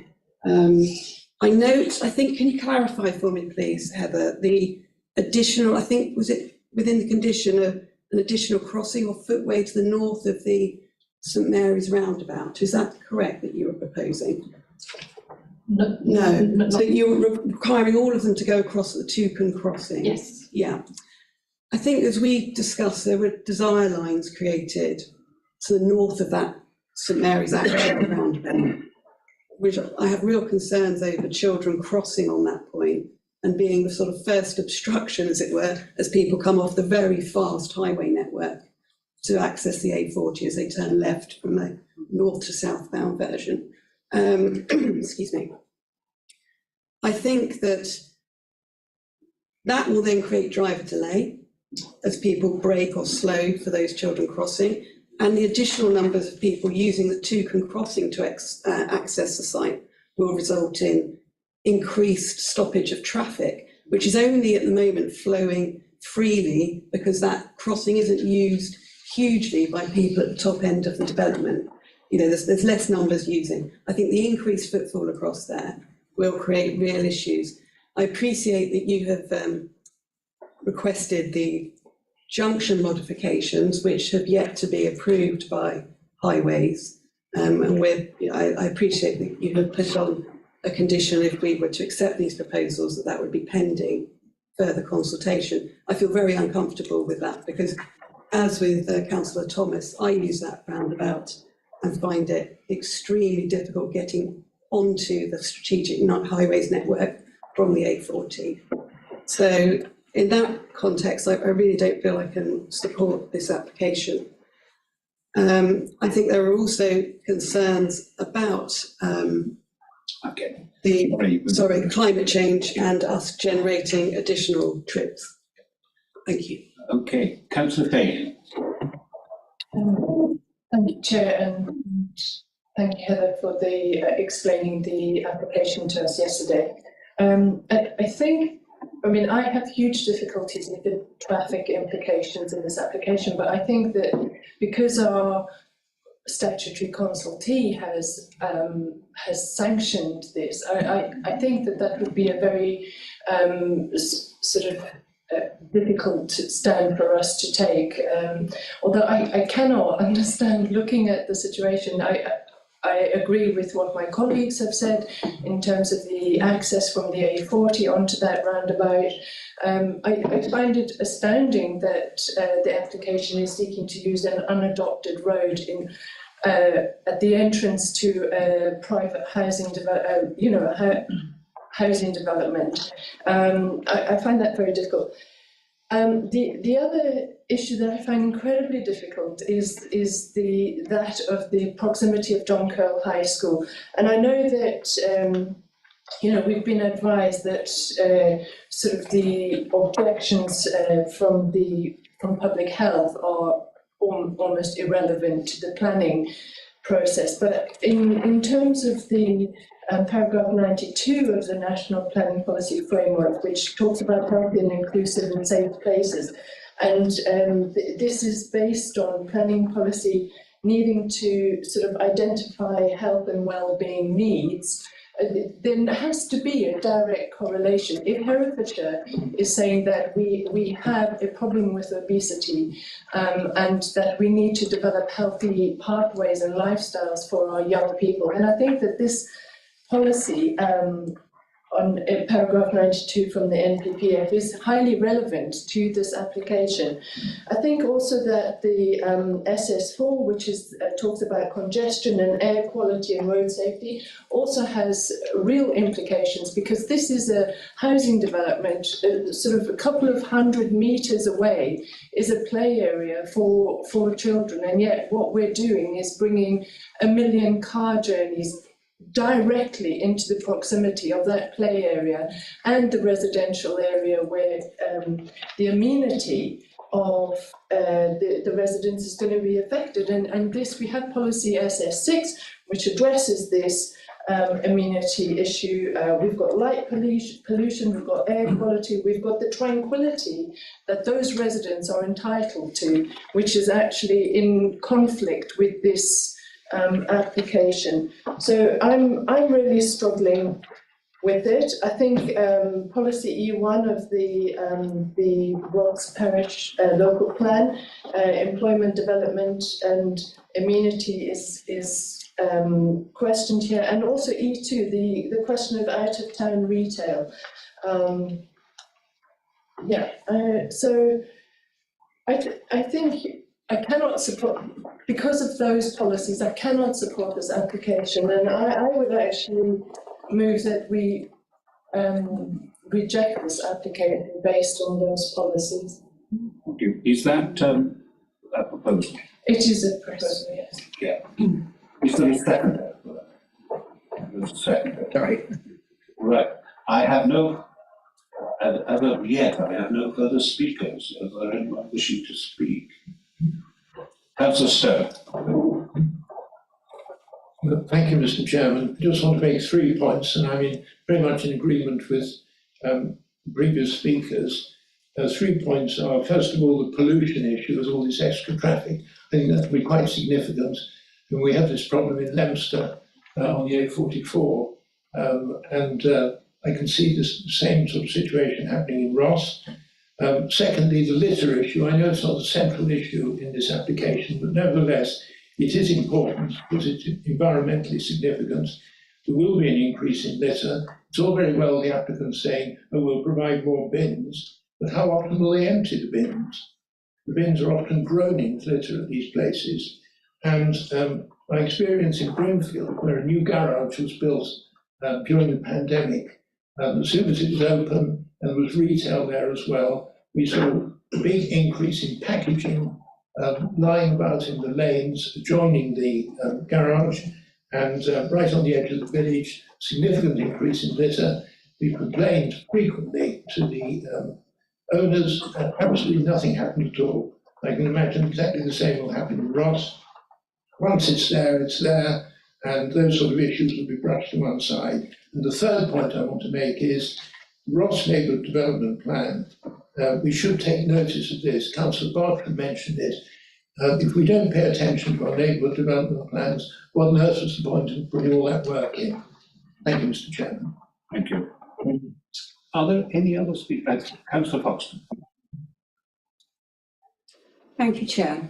I note, I think, can you clarify for me, please, Heather, the additional, I think, was it within the condition of an additional crossing or footway to the north of the St Mary's roundabout? Is that correct that you were proposing? No. So you're requiring all of them to go across the Toucan crossing? Yes. Yeah. I think as we discussed, there were desire lines created to the north of that St Mary's actual roundabout, which I have real concerns over children crossing on that point and being the sort of first obstruction, as it were, as people come off the very fast highway network to access the A40 as they turn left from the north to southbound version. Excuse me. I think that that will then create driver delay as people brake or slow for those children crossing, and the additional numbers of people using the Toucan crossing to access the site will result in increased stoppage of traffic, which is only at the moment flowing freely because that crossing isn't used hugely by people at the top end of the development. You know, there's less numbers using. I think the increased footfall across there will create real issues. I appreciate that you have requested the junction modifications, which have yet to be approved by Highways. And I appreciate that you have put on a condition if we were to accept these proposals that would be pending further consultation. I feel very uncomfortable with that because, as with Councillor Thomas, I use that roundabout and find it extremely difficult getting onto the strategic highways network from the A40. So in that context, I really don't feel I can support this application. I think there are also concerns about climate change and us generating additional trips. Thank you. Okay, Councillor Fagan. Thank you, Chair, and thank you, Heather, for the explaining the application to us yesterday. I have huge difficulties with the traffic implications in this application, but I think that because our statutory consultee has sanctioned this, I think that would be a very difficult stand for us to take. Although I cannot understand, looking at the situation, I agree with what my colleagues have said in terms of the access from the A40 onto that roundabout. I find it astounding that the application is seeking to use an unadopted road at the entrance to a private housing housing development. I find that very difficult. The other issue that I find incredibly difficult is that of the proximity of John Curl High School. And I know that we've been advised that the objections from public health are almost irrelevant to the planning process. But in terms of the paragraph 92 of the National Planning Policy Framework, which talks about healthy and inclusive and safe places, and this is based on planning policy needing to identify health and well-being needs, there has to be a direct correlation. If Herefordshire is saying that we have a problem with obesity and that we need to develop healthy pathways and lifestyles for our young people, and I think that this policy on paragraph 92 from the NPPF is highly relevant to this application. I think also that the SS4, which talks about congestion and air quality and road safety, also has real implications, because this is a housing development, sort of a couple of 100 meters away is a play area for children, and yet what we're doing is bringing 1 million car journeys directly into the proximity of that play area and the residential area, where the amenity of the residents is going to be affected. And this, we have policy SS6, which addresses this amenity issue. We've got light pollution, we've got air quality, we've got the tranquility that those residents are entitled to, which is actually in conflict with this application. So I'm really struggling with it. I think policy E1 of the Wilkes Parish local plan, employment development and amenity is questioned here, and also E2, the question of out of town retail. So I think I cannot support, because of those policies, I cannot support this application, and I would actually move that we reject this application based on those policies. Thank you. Is that a proposal? It is a proposal, yes. Yeah. Is there a second? There's a second. Sorry. Right. I have no, as of yet, I have no further speakers. Is there anyone wishing to speak? Councillor Stowe. Thank you, Mr. Chairman. I just want to make 3 points, and I'm very much in agreement with previous speakers. 3 points are, first of all, the pollution issue with all this extra traffic. I think that will be quite significant. And we have this problem in Leominster on the A44, and I can see the same sort of situation happening in Ross. Secondly, the litter issue. I know it's not the central issue in this application, but nevertheless, it is important because it's environmentally significant. There will be an increase in litter. It's all very well the applicant saying, oh, we'll provide more bins, but how often will they empty the bins? The bins are often groaning with litter at these places. And my experience in Broomfield, where a new garage was built during the pandemic, as soon as it was open and there was retail there as well, we saw a big increase in packaging lying about in the lanes adjoining the garage, and right on the edge of the village, significant increase in litter. We complained frequently to the owners, and absolutely nothing happened at all. I can imagine exactly the same will happen in Ross. Once it's there, and those sort of issues will be brushed to one side. And the third point I want to make is Ross Neighbourhood Development Plan. We should take notice of this. Councillor Bartram mentioned it. If we don't pay attention to our neighbourhood development plans, what on earth was the point of putting all that work in? Thank you, Mr. Chairman. Thank you. Are there any other speakers? Councillor Foxton. Thank you, Chair.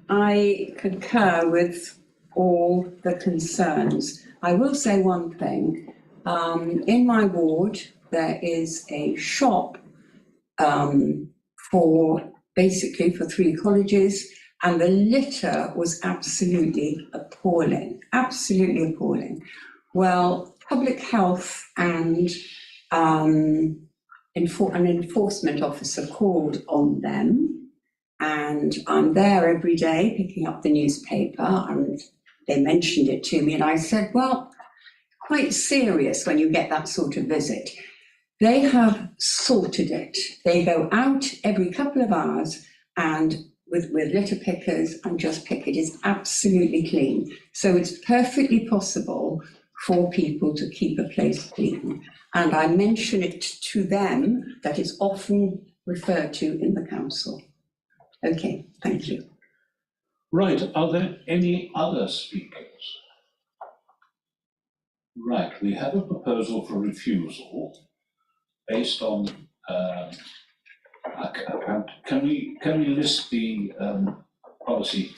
I concur with all the concerns. I will say one thing. In my ward, there is a shop for 3 colleges, and the litter was absolutely appalling, absolutely appalling. Well, public health and an enforcement officer called on them, and I'm there every day picking up the newspaper, and they mentioned it to me, and I said, well, quite serious when you get that sort of visit. They have sorted it. They go out every couple of hours and with litter pickers and just pick it. Is absolutely clean. So it's perfectly possible for people to keep a place clean. And I mention it to them that is often referred to in the council. Okay, thank you. Right, are there any other speakers? Right, we have a proposal for refusal based on, can we list the policy?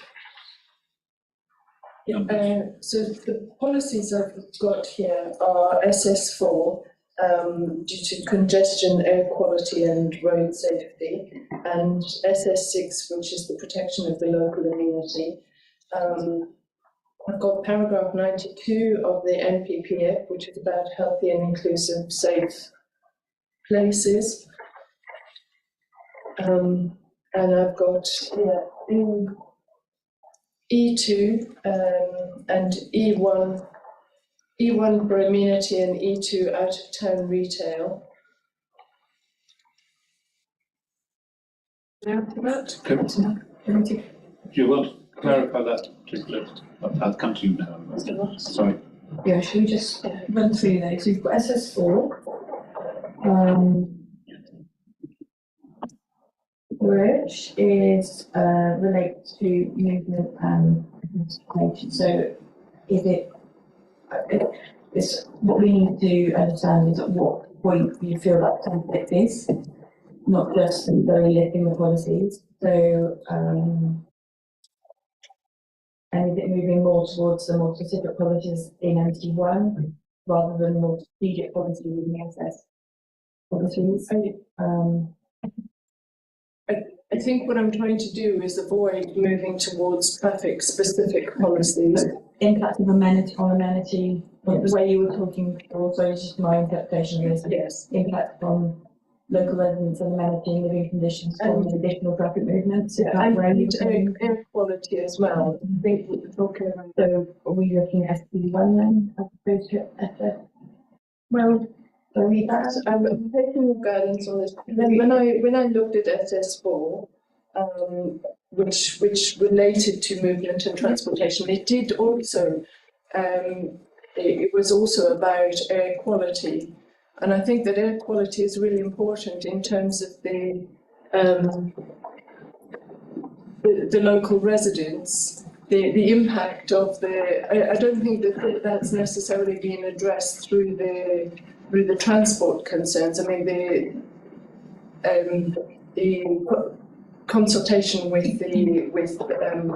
So the policies I've got here are SS4, due to congestion, air quality and road safety, and SS6, which is the protection of the local amenity. I've got paragraph 92 of the NPPF, which is about healthy and inclusive, safe places. And I've got in E2 and E1 for amenity and E2 out of town retail. Do you want to clarify that, please? I'll come to you now. Sorry. Yeah, should we just run through those? We've got SS4, which is relates to movement and participation. So is it's what we need to understand is at what point you feel that conflict is, not just very lifting the policies. So and is it moving more towards the more specific policies in MT1 rather than more strategic policies in the SS policies? I think what I'm trying to do is avoid moving towards traffic specific policies. Impact of amenity on amenity, the way you were talking before, so it's just my interpretation of this. Yes. Impact on local residents and amenity and living conditions from additional traffic movements. Yeah, and air quality as well. I think we were talking about. So are we looking at SB1 then, as opposed to SS? Well, so read that. I'm taking your guidance on this. When I looked at SS4, which related to movement and transportation, it did also it was also about air quality, and I think that air quality is really important in terms of the local residents, the impact of the. I don't think that that's necessarily being addressed through the transport concerns. I mean the consultation with the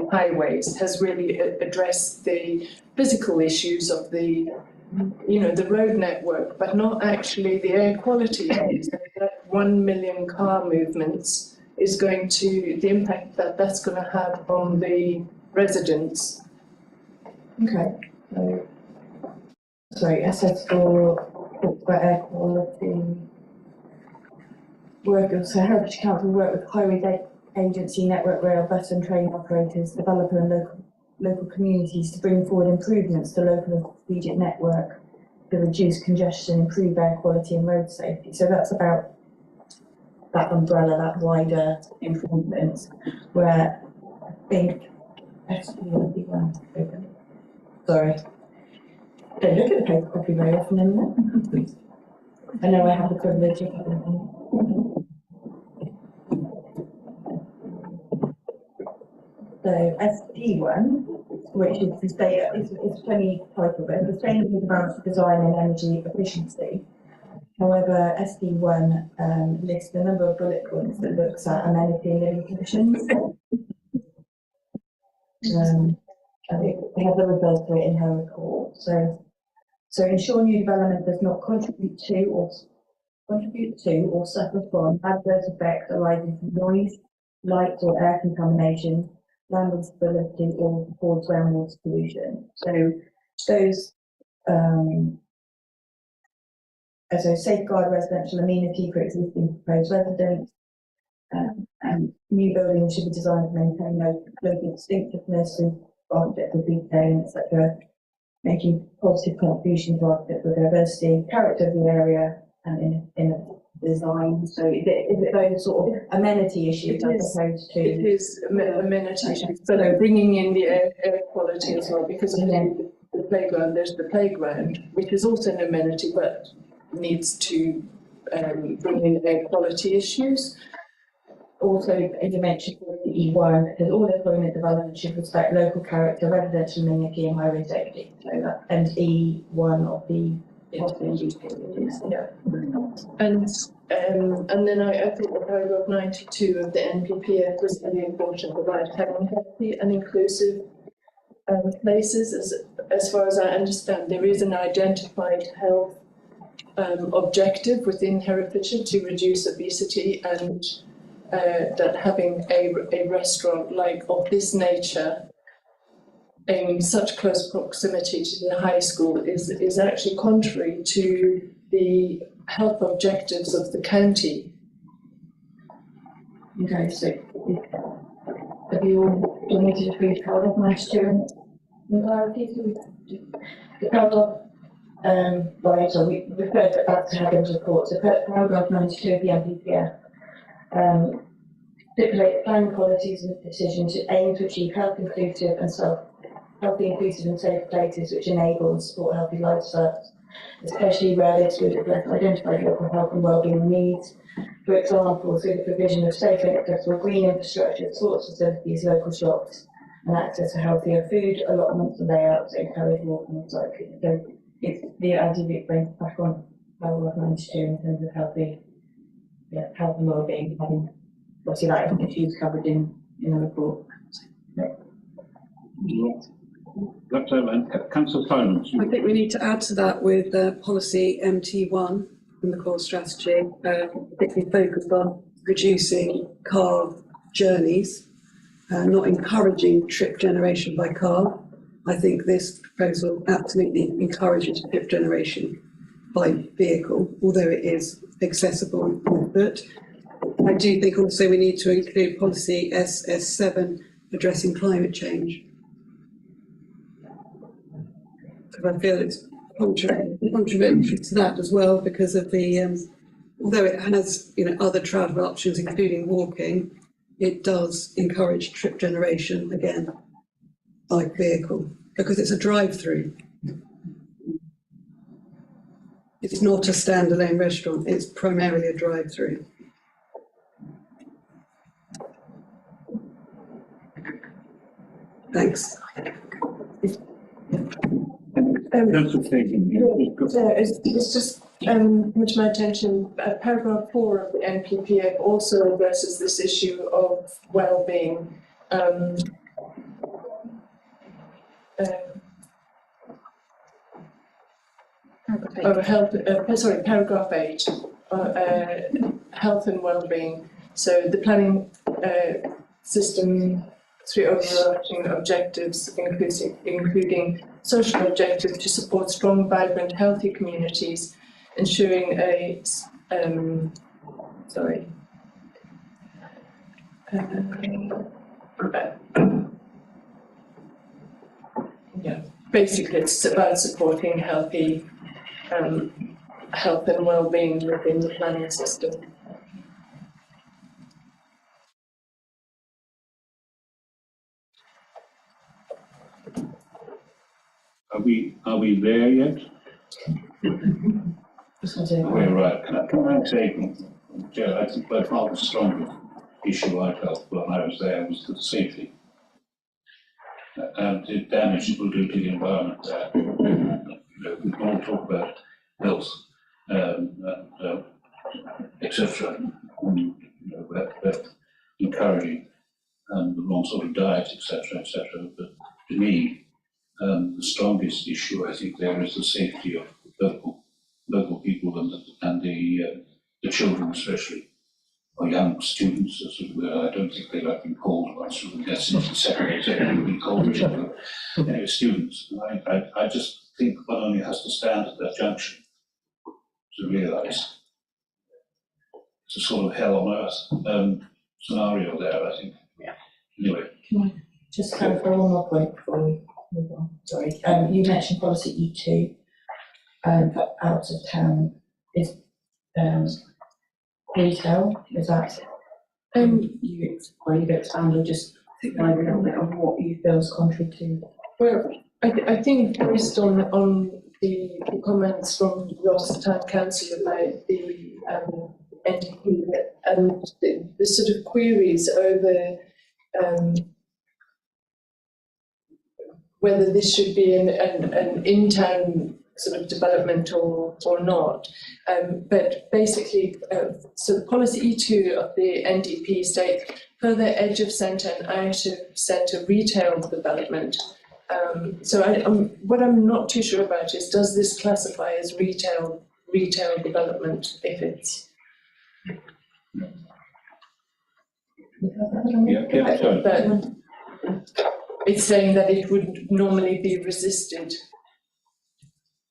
highways has really addressed the physical issues of the road network, but not actually the air quality. That 1 million car movements is going to the impact that that's going to have on the residents. Okay. So, sorry, SS4 talks about air quality. So Heritage Council work with highways agency, network rail, bus and train operators, developer and local communities to bring forward improvements to local and strategic network to reduce congestion, improve air quality and road safety. So that's about that umbrella, that wider improvements, where I think sorry. Don't look at the paper copy very often anymore. I know I have the privilege of having it. So SD1, which is the state, it's funny title, but sustainable development, design and energy efficiency. However, SD1 lists a number of bullet points that looks at amenity and living conditions. I think we have the refers to it in her report. So ensure new development does not contribute to or suffer from adverse effects arising from noise, light or air contamination, land instability or poor groundwater pollution. So those so safeguard residential amenity for existing proposed residents, and new buildings should be designed to maintain local distinctiveness through architectural detailing, etc., making positive contribution to architectural diversity, character of the area, and in design. So is it those sort of amenity issues as opposed to? It is amenity issues, so bringing in the air quality as well, because of the playground, there's the playground, which is also an amenity, but needs to bring in air quality issues. Also, as you mentioned, the E1, there's all employment development should respect local character, residential amenity and highway safety. So that, and E1 of the yeah. And then I think the paragraph 92 of the NPPF was really important about having healthy and inclusive places. As far as I understand, there is an identified health objective within Herefordshire to reduce obesity, and that having a restaurant like of this nature in such close proximity to the high school is actually contrary to the health objectives of the county. Okay, so have you all donated a free paragraph 92 in clarity? The paragraph, right, so we referred back to Heather's report, so paragraph 92 of the MPPF stipulate planning policies and decisions to aim to achieve healthy, inclusive and safe places which enable and support healthy lifestyles, especially where this would address identified local health and wellbeing needs. For example, through the provision of safe and accessible green infrastructure, sports facilities, local shops, and access to healthier food, allotments and layouts, encourage walking and cycling. So it's the anti brings back on paragraph 92 in terms of health and wellbeing, having obviously that issues covered in the report. That's Councillor Simons. I think we need to add to that with policy MT1 in the core strategy, particularly focused on reducing car journeys, not encouraging trip generation by car. I think this proposal absolutely encourages trip generation by vehicle, although it is accessible on foot. I do think also we need to include policy SS7 addressing climate change. Because I feel it's contradictory to that as well, because of the although it has other travel options including walking, it does encourage trip generation again by vehicle because it's a drive-through. It's not a standalone restaurant, it's primarily a drive-through. Thanks. It's just come to my attention, paragraph 4 of the NPPF also addresses this issue of well-being. Paragraph 8, health and well-being. So the planning system, 3 overarching objectives, including social objectives to support strong, vibrant, healthy communities, ensuring a basically it's about supporting healthy health and well-being within the planning system. Are we there yet? We're right. Can I say, Joe, I think by far the strongest issue I felt when I was there was the safety and the damage it will do to the environment. We can all talk about health, etc. But encouraging the wrong sort of diet, etc., etc. But to me, the strongest issue I think there is the safety of local people and the children especially, or young students as it were. I don't think they like being called once we get into the second being called children. Anyway, students. I just think one only has to stand at that junction to realise it's a sort of hell on earth scenario there, I think. Yeah. Anyway. Can I just clarify one more point before we move on? Sorry. You mentioned policy E2 for out of town is retail. Is that you expand or just provide a little bit of what you feel is contrary to? Well, I think based on the comments from Ross Town Council about the NDP and the sort of queries over whether this should be an in-town sort of development or not. But basically, so the policy E2 of the NDP states further edge of centre and out of centre retail development. So what I'm not too sure about is, does this classify as retail retail development if it's. Yeah, sorry. But it's saying that it would normally be resisted.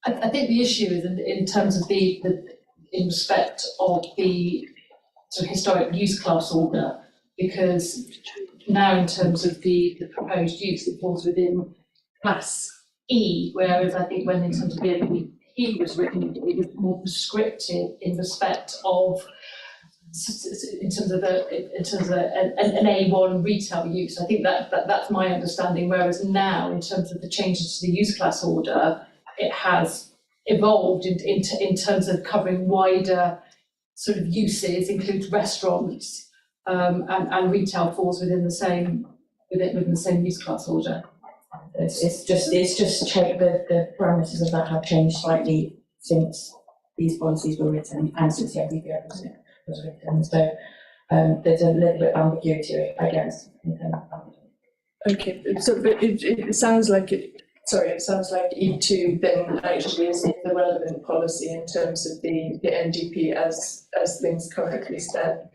I think the issue is in terms of in respect of the sort of historic use class order, because now in terms of the proposed use, it falls within class E, whereas I think when in terms of the NPP was written, it was more prescriptive in respect of in terms of an A1 retail use. I think that's my understanding, whereas now in terms of the changes to the use class order, it has evolved in terms of covering wider sort of uses, includes restaurants, and retail falls within the same use class order. It's just check the parameters of that have changed slightly since these policies were written and since the NPP was written. So there's a little bit of ambiguity, I guess. Okay, so but it sounds like it sounds like E2 then actually is the relevant policy in terms of the NDP as things currently stand.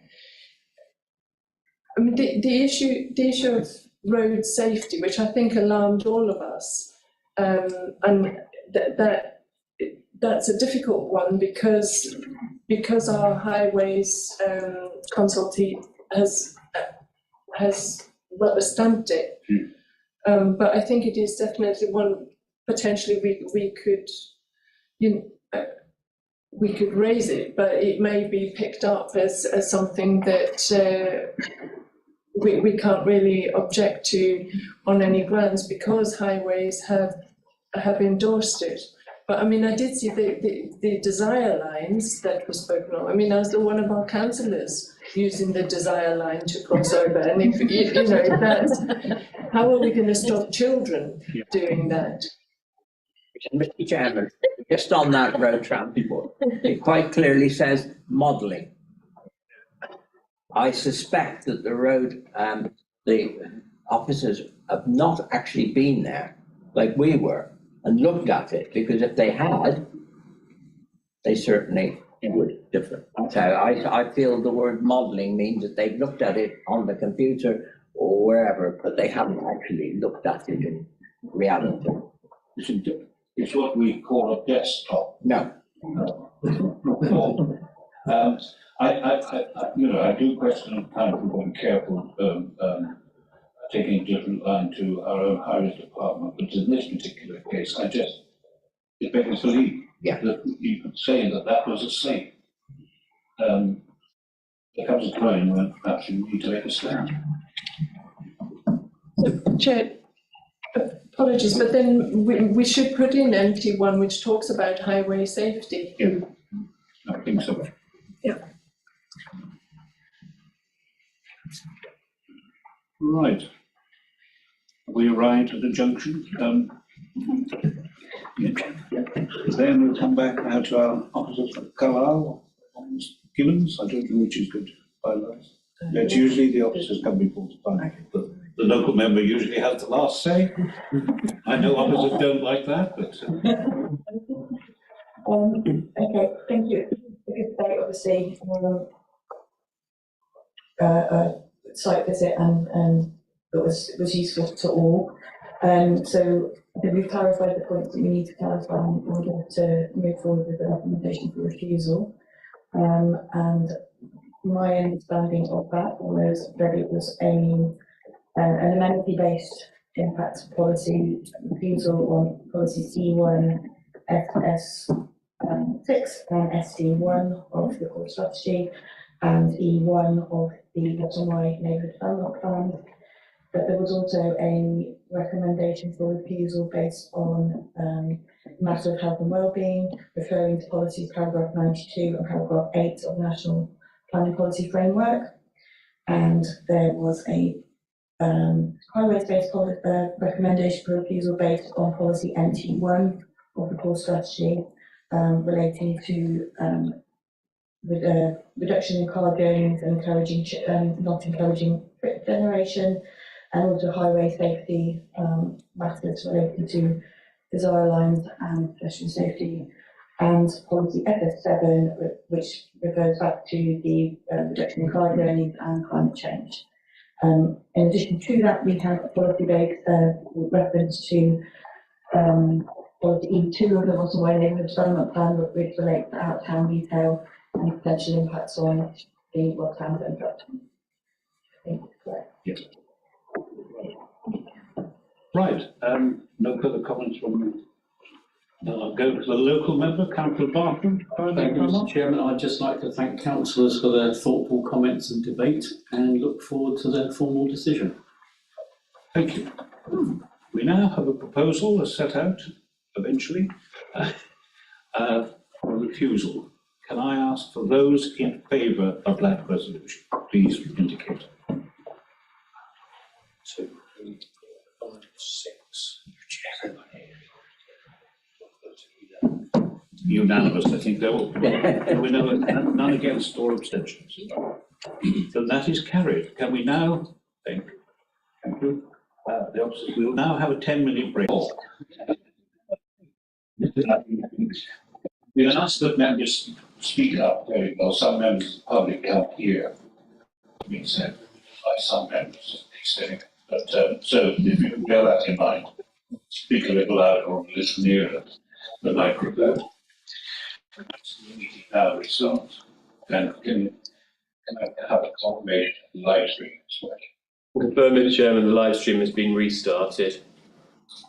I mean, the issue of road safety, which I think alarmed all of us, and that's a difficult one because our highways consultee has rubber stamped it. But I think it is definitely one potentially we could raise it, but it may be picked up as something that we can't really object to on any grounds because highways have endorsed it. But I mean, I did see the desire lines that were spoken of. I mean, I saw one of our councillors using the desire line to cross over, and if that's how are we going to stop children doing that? Mr. Chairman, just on that road transport, it quite clearly says modelling. I suspect that the officers have not actually been there like we were and looked at it, because if they had, they certainly would differ. So I feel the word modelling means that they've looked at it on the computer or wherever, but they haven't actually looked at it in reality. It's what we call a desktop. No. I do question kind of being careful taking a different line to our own highways department, but in this particular case, it begs believe that you could say that was a safe. There comes a time when perhaps you need to make a stand. So, Chair, apologies, but then we should put in NT1, which talks about highway safety. Yeah, I think so. Yeah. Right. We arrived at the junction. Then we'll come back now to our officers for Carlisle, Gibbons. I don't know which is good. It's usually the officers come before the final, but the local member usually has the last say. I know officers don't like that, but. Okay, thank you. A good day, obviously, site visit and it was useful to all. So I think we've clarified the points that we need to clarify in order to move forward with the recommendation for refusal. And my understanding of that was that it was an amenity-based impact policy refusal on policy C1, FS6 and SD1 of the core strategy and E1 of the Bottom Neighbourhood Development Plan. But there was also a recommendation for refusal based on matter of health and wellbeing, referring to policy paragraph 92 and paragraph 8 of National Planning Policy Framework. And there was a highways-based recommendation for refusal based on policy NT1 of the core strategy, relating to reduction in car journeys and not encouraging trip generation, and also highway safety matters related to desire lines and pedestrian safety and policy FS7, which refers back to the reduction in climate learning and climate change. In addition to that, we have a policy base with reference to policy E2 of the Rossall Way Neighbourhood Development Plan, which relates to out-of-town retail and potential impacts on the Ross Town Centre. I think it's correct. Yes. Right, no further comments from me. I'll go to the local member, Councillor Barton. Thank you, Mr. Chairman. I'd just like to thank councillors for their thoughtful comments and debate and look forward to their formal decision. Thank you. We now have a proposal as set out eventually for refusal. Can I ask for those in favour of that resolution? Please indicate. 2, 3, 4, 5, 6. Unanimous, I think there will be. We know none against or abstentions. So that is carried. Can we now thank you. The officers, we will now have a 10-minute break. We ask that members speak up very well. Some members of the public can't hear. Being said by some members, but so if you can bear that in mind, speak a little louder or a little nearer the microphone. The meeting now restarts. And can I have a confirmation of the live stream as well? Confirm, Mr. Chairman, the live stream has been restarted.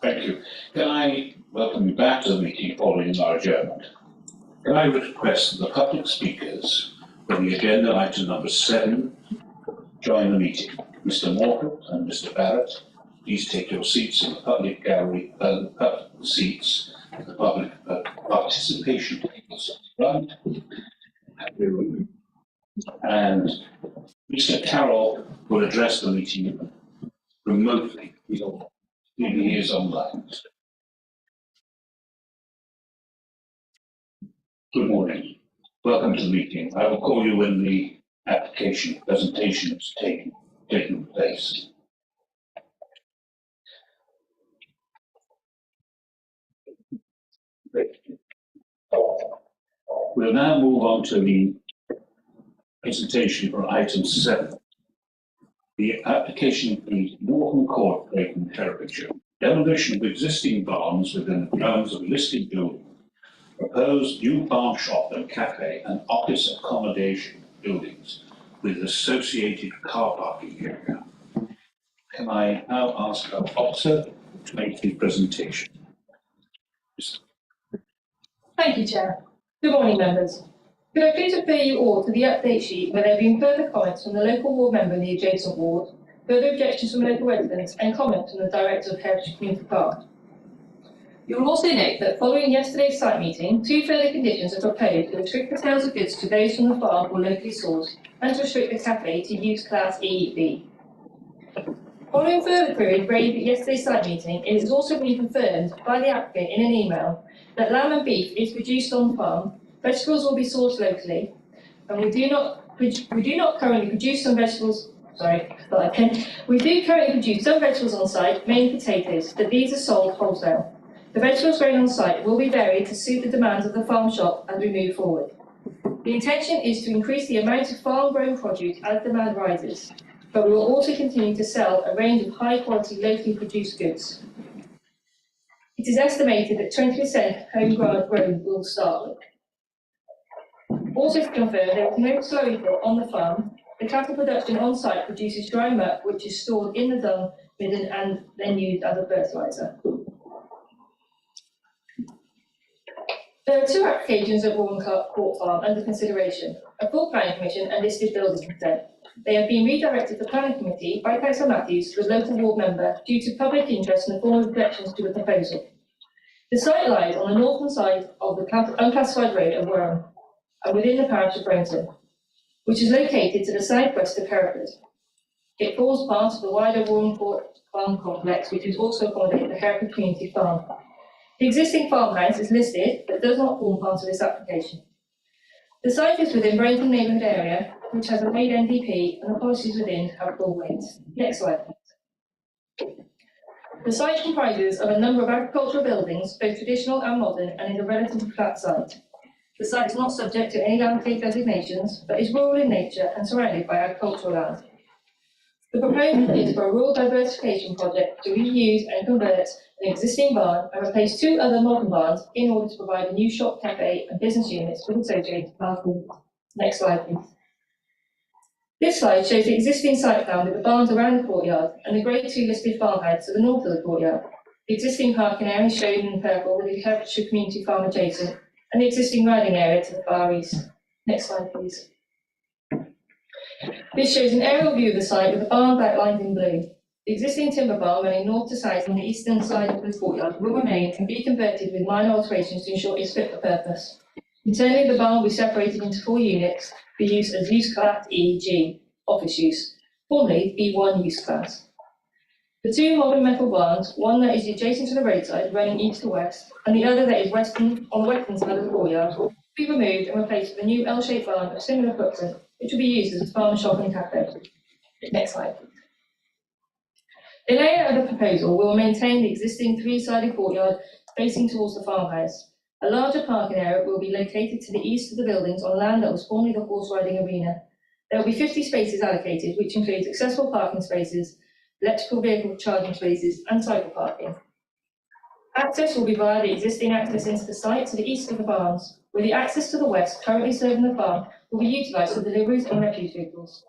Thank you. Can I welcome you back to the meeting following our adjournment? Can I request that the public speakers from the agenda item number 7 join the meeting? Mr. Morgan and Mr. Barrett, please take your seats in the public gallery, seats in the public participation tables right. And Mr. Carroll will address the meeting remotely. He is online. Good morning. Welcome to the meeting. I will call you when the application presentation is taken place. We'll now move on to the presentation for item 7. The application includes Norton Court, Clayton, Herefordshire. Demolition of existing barns within the grounds of a listed building. Proposed new farm shop and cafe and office accommodation buildings with associated car parking area. Can I now ask our officer to make the presentation? Thank you, Chair. Good morning, members. Could I please refer you all to the update sheet where there have been further comments from the local ward member in the adjacent ward, further objections from local residents and comments from the director of Herefordshire Community Park. You will also note that following yesterday's site meeting, 2 further conditions are proposed to restrict the sales of goods to those from the farm or locally sourced and to restrict the cafe to use class EB. Following further queries raised at yesterday's site meeting, it has also been confirmed by the applicant in an email that lamb and beef is produced on farm, vegetables will be sourced locally, and we do currently produce some vegetables. We do currently produce some vegetables on site, mainly potatoes, but these are sold wholesale. The vegetables grown on site will be varied to suit the demands of the farm shop as we move forward. The intention is to increase the amount of farm-grown produce as demand rises, but we will also continue to sell a range of high-quality locally produced goods. It is estimated that 20% homegrown will start with. Also to confirm, there is no slurry fill on the farm. The cattle production on site produces dry muck, which is stored in the dung midden and then used as a fertiliser. There are 2 applications at Norton Court Farm under consideration, a full planning permission and listed building consent. They have been redirected to the planning committee by Councillor Matthews, the local ward member, due to public interest in the form of objections to the proposal. The site lies on the northern side of the unclassified road of Wareham and within the parish of Brenton, which is located to the southwest of Hereford. It forms part of the wider Norton Court farm complex, which is also accommodated the Hereford Community Farm. The existing farmhouse is listed, but does not form part of this application. The site is within Brenton neighbourhood area, which has a made NDP, and the policies within have full weight. Next slide, please. The site comprises of a number of agricultural buildings, both traditional and modern, and is a relatively flat site. The site is not subject to any landscape designations, but is rural in nature and surrounded by agricultural land. The proposal is for a rural diversification project to reuse and convert an existing barn and replace 2 other modern barns in order to provide a new shop, cafe and business units with associated parking. Next slide, please. This slide shows the existing site plan with the barns around the courtyard and the Grade 2 listed farmhouse to the north of the courtyard. The existing parking area is shown in purple with the Herefordshire Community Farm adjacent, and the existing riding area to the far east. Next slide, please. This shows an aerial view of the site with the barns outlined in blue. The existing timber barn running north to south on the eastern side of the courtyard will remain and be converted with minor alterations to ensure it's fit for purpose. Internally, the barn will be separated into 4 units for use as use class E.G. office use, formerly B1 use class. The 2 modern metal barns, one that is adjacent to the roadside running east to west, and the other that is on the western side of the courtyard, will be removed and replaced with a new L-shaped barn of similar footprint, which will be used as a farm shop and cafe. Next slide, please. The layout of the proposal will maintain the existing 3-sided courtyard facing towards the farmhouse. A larger parking area will be located to the east of the buildings on land that was formerly the horse riding arena. There will be 50 spaces allocated, which includes accessible parking spaces, electrical vehicle charging spaces, and cycle parking. Access will be via the existing access into the site to the east of the barns, where the access to the west, currently serving the farm, will be utilised for deliveries and refuse vehicles.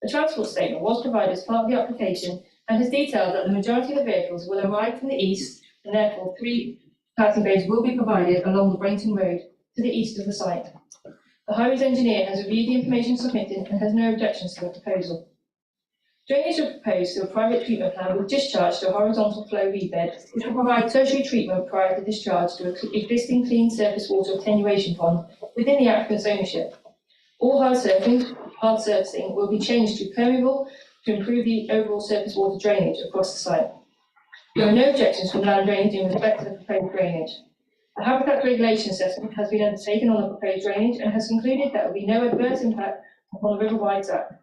A transport statement was provided as part of the application and has detailed that the majority of the vehicles will arrive from the east, and therefore 3 parking bays will be provided along the Brainton Road to the east of the site. The highways engineer has reviewed the information submitted and has no objections to the proposal. Drainage is proposed through a private treatment plan with discharge to a horizontal flow reed bed, which will provide tertiary treatment prior to discharge to an existing clean surface water attenuation pond within the applicant's ownership. All hard surfacing will be changed to permeable to improve the overall surface water drainage across the site. There are no objections from land drainage in respect to the proposed drainage. A habitat regulation assessment has been undertaken on the proposed drainage and has concluded that there will be no adverse impact upon the River Wide Act.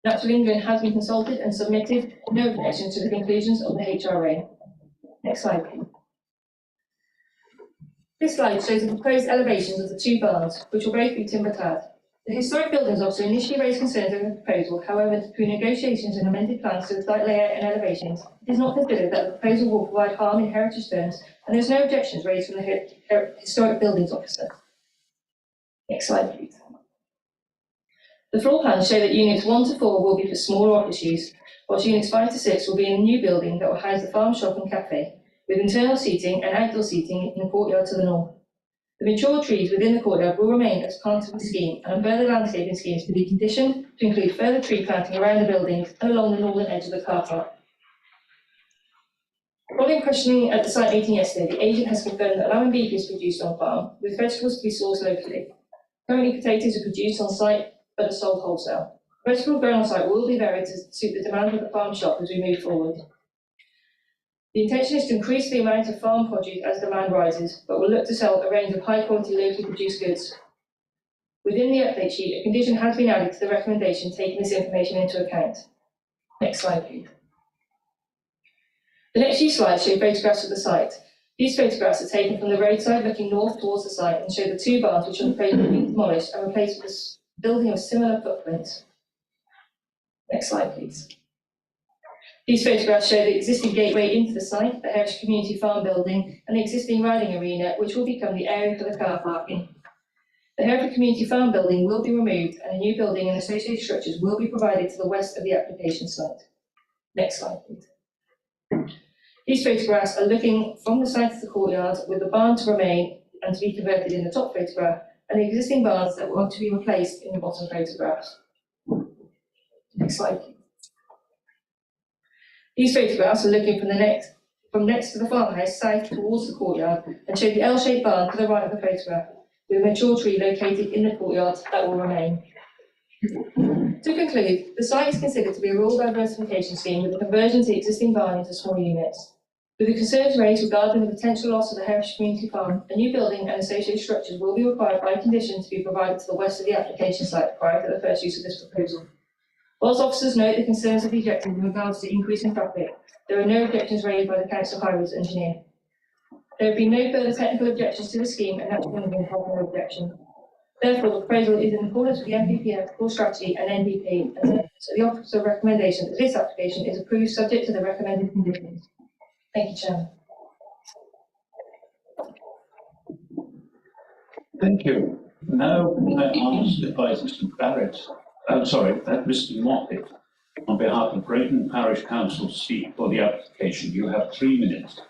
Natural England has been consulted and submitted no objections to the conclusions of the HRA. Next slide, please. This slide shows the proposed elevations of the 2 barns, which will both be timber clad. The Historic Buildings Officer initially raised concerns over the proposal. However, through negotiations and amended plans to the site layout and elevations, it is not considered that the proposal will provide harm in heritage terms, and there is no objections raised from the Historic Buildings Officer. Next slide, please. The floor plans show that units 1 to 4 will be for smaller office use, whilst units 5 to 6 will be in a new building that will house the farm shop and cafe, with internal seating and outdoor seating in the courtyard to the north. The mature trees within the courtyard will remain as part of the scheme, and further landscaping schemes to be conditioned to include further tree planting around the buildings and along the northern edge of the car park. Following questioning at the site meeting yesterday, the agent has confirmed that lamb and beef is produced on farm, with vegetables to be sourced locally. Currently, potatoes are produced on site but are sold wholesale. Vegetable grown on site will be varied to suit the demand of the farm shop as we move forward. The intention is to increase the amount of farm produce as demand rises, but we'll look to sell a range of high-quality, locally produced goods. Within the update sheet, a condition has been added to the recommendation, taking this information into account. Next slide, please. The next few slides show photographs of the site. These photographs are taken from the roadside looking north towards the site and show the 2 barns which are proposed to be demolished and replaced with a building of similar footprint. Next slide, please. These photographs show the existing gateway into the site, the Herefordshire Community Farm building, and the existing riding arena, which will become the area for the car parking. The Herefordshire Community Farm building will be removed, and a new building and associated structures will be provided to the west of the application site. Next slide, please. These photographs are looking from the site of the courtyard, with the barn to remain and to be converted in the top photograph, and the existing barns that want to be replaced in the bottom photographs. Next slide, please. These photographs are looking from next to the farmhouse south towards the courtyard and show the L-shaped barn to the right of the photograph, with a mature tree located in the courtyard that will remain. To conclude, the site is considered to be a rural diversification scheme with a conversion to the existing barn into small units. With the concerns raised regarding the potential loss of the Herefordshire Community Farm, a new building and associated structures will be required by condition to be provided to the west of the application site prior to the first use of this proposal. Whilst officers note the concerns of the objectors in regards to increasing traffic, there are no objections raised by the Council Highways Engineer. There have been no further technical objections to the scheme, and that's one of them has no objection. Therefore, the proposal is in accordance with the NPPF core strategy and NDP, and so the officer recommendation that this application is approved subject to the recommended conditions. Thank you, Chairman. Thank you. Now, I ask advise Mr. Barrett, Mr. Moffat, on behalf of Brayton Parish Council, speak for the application. You have 3 minutes.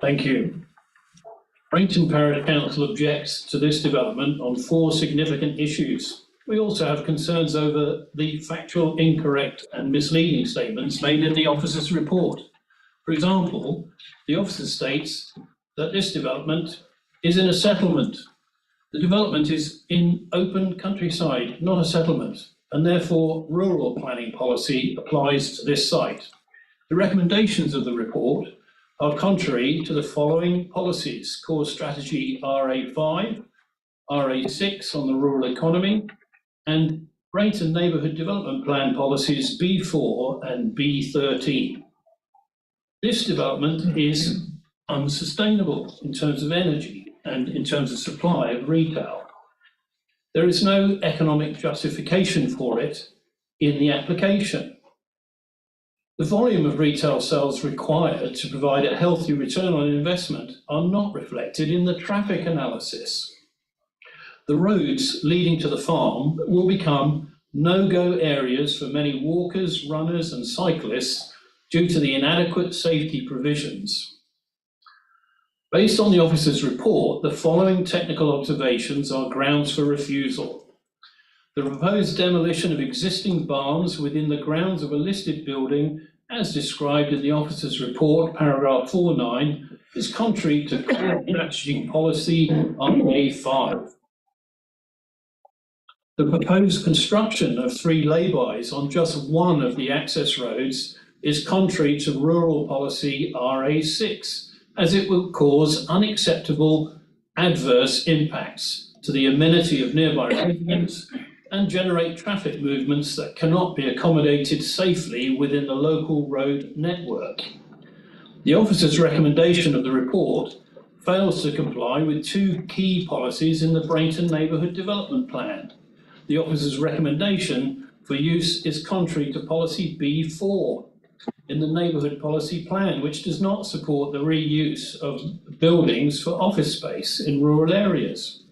Thank you. Brayton Parish Council objects to this development on 4 significant issues. We also have concerns over the factual, incorrect and misleading statements made in the officer's report. For example, the officer states that this development is in a settlement. The development is in open countryside, not a settlement, and therefore rural planning policy applies to this site. The recommendations of the report are contrary to the following policies: core strategy RA5, RA6 on the rural economy, and Brayton Neighbourhood Development Plan policies B4 and B13. This development is unsustainable in terms of energy and in terms of supply of retail. There is no economic justification for it in the application. The volume of retail sales required to provide a healthy return on investment are not reflected in the traffic analysis. The roads leading to the farm will become no-go areas for many walkers, runners and cyclists due to the inadequate safety provisions. Based on the officer's report, the following technical observations are grounds for refusal. The proposed demolition of existing barns within the grounds of a listed building, as described in the officer's report, paragraph 49, is contrary to core strategy policy RA5. The proposed construction of 3 lay-bys on just one of the access roads is contrary to rural policy RA6, as it will cause unacceptable adverse impacts to the amenity of nearby residents and generate traffic movements that cannot be accommodated safely within the local road network. The officer's recommendation of the report fails to comply with 2 key policies in the Brayton Neighbourhood Development Plan. The officer's recommendation for use is contrary to policy B4 in the Neighbourhood Policy Plan, which does not support the reuse of buildings for office space in rural areas.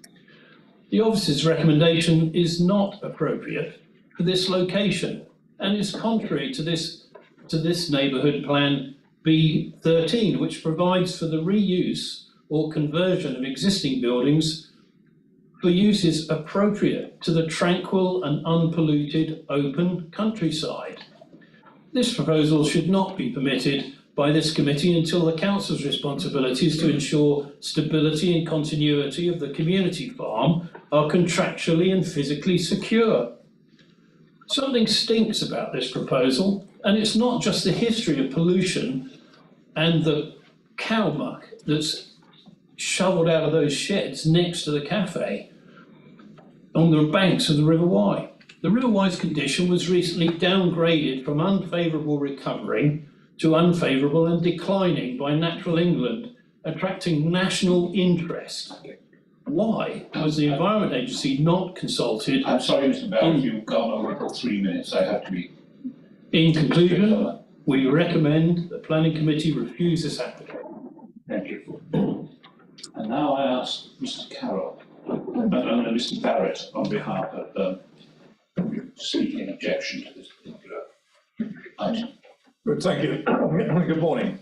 The officer's recommendation is not appropriate for this location and is contrary to this Neighbourhood Plan B13, which provides for the reuse or conversion of existing buildings for uses appropriate to the tranquil and unpolluted open countryside. This proposal should not be permitted by this committee until the council's responsibilities to ensure stability and continuity of the community farm are contractually and physically secure. Something stinks about this proposal, and it's not just the history of pollution and the cow muck that's shoveled out of those sheds next to the cafe on the banks of the River Wye. The River Wye's condition was recently downgraded from unfavourable recovering to unfavourable and declining by Natural England, attracting national interest. Why was the Environment Agency not consulted? I'm sorry, Mr. Barrett, you've gone over for 3 minutes. I have to be. In conclusion, we recommend the Planning Committee refuse this application. Thank you. And now I ask Mr. Carroll, Mr. Barrett, on behalf of speaking in objection to this particular item. Good, thank you. Good morning.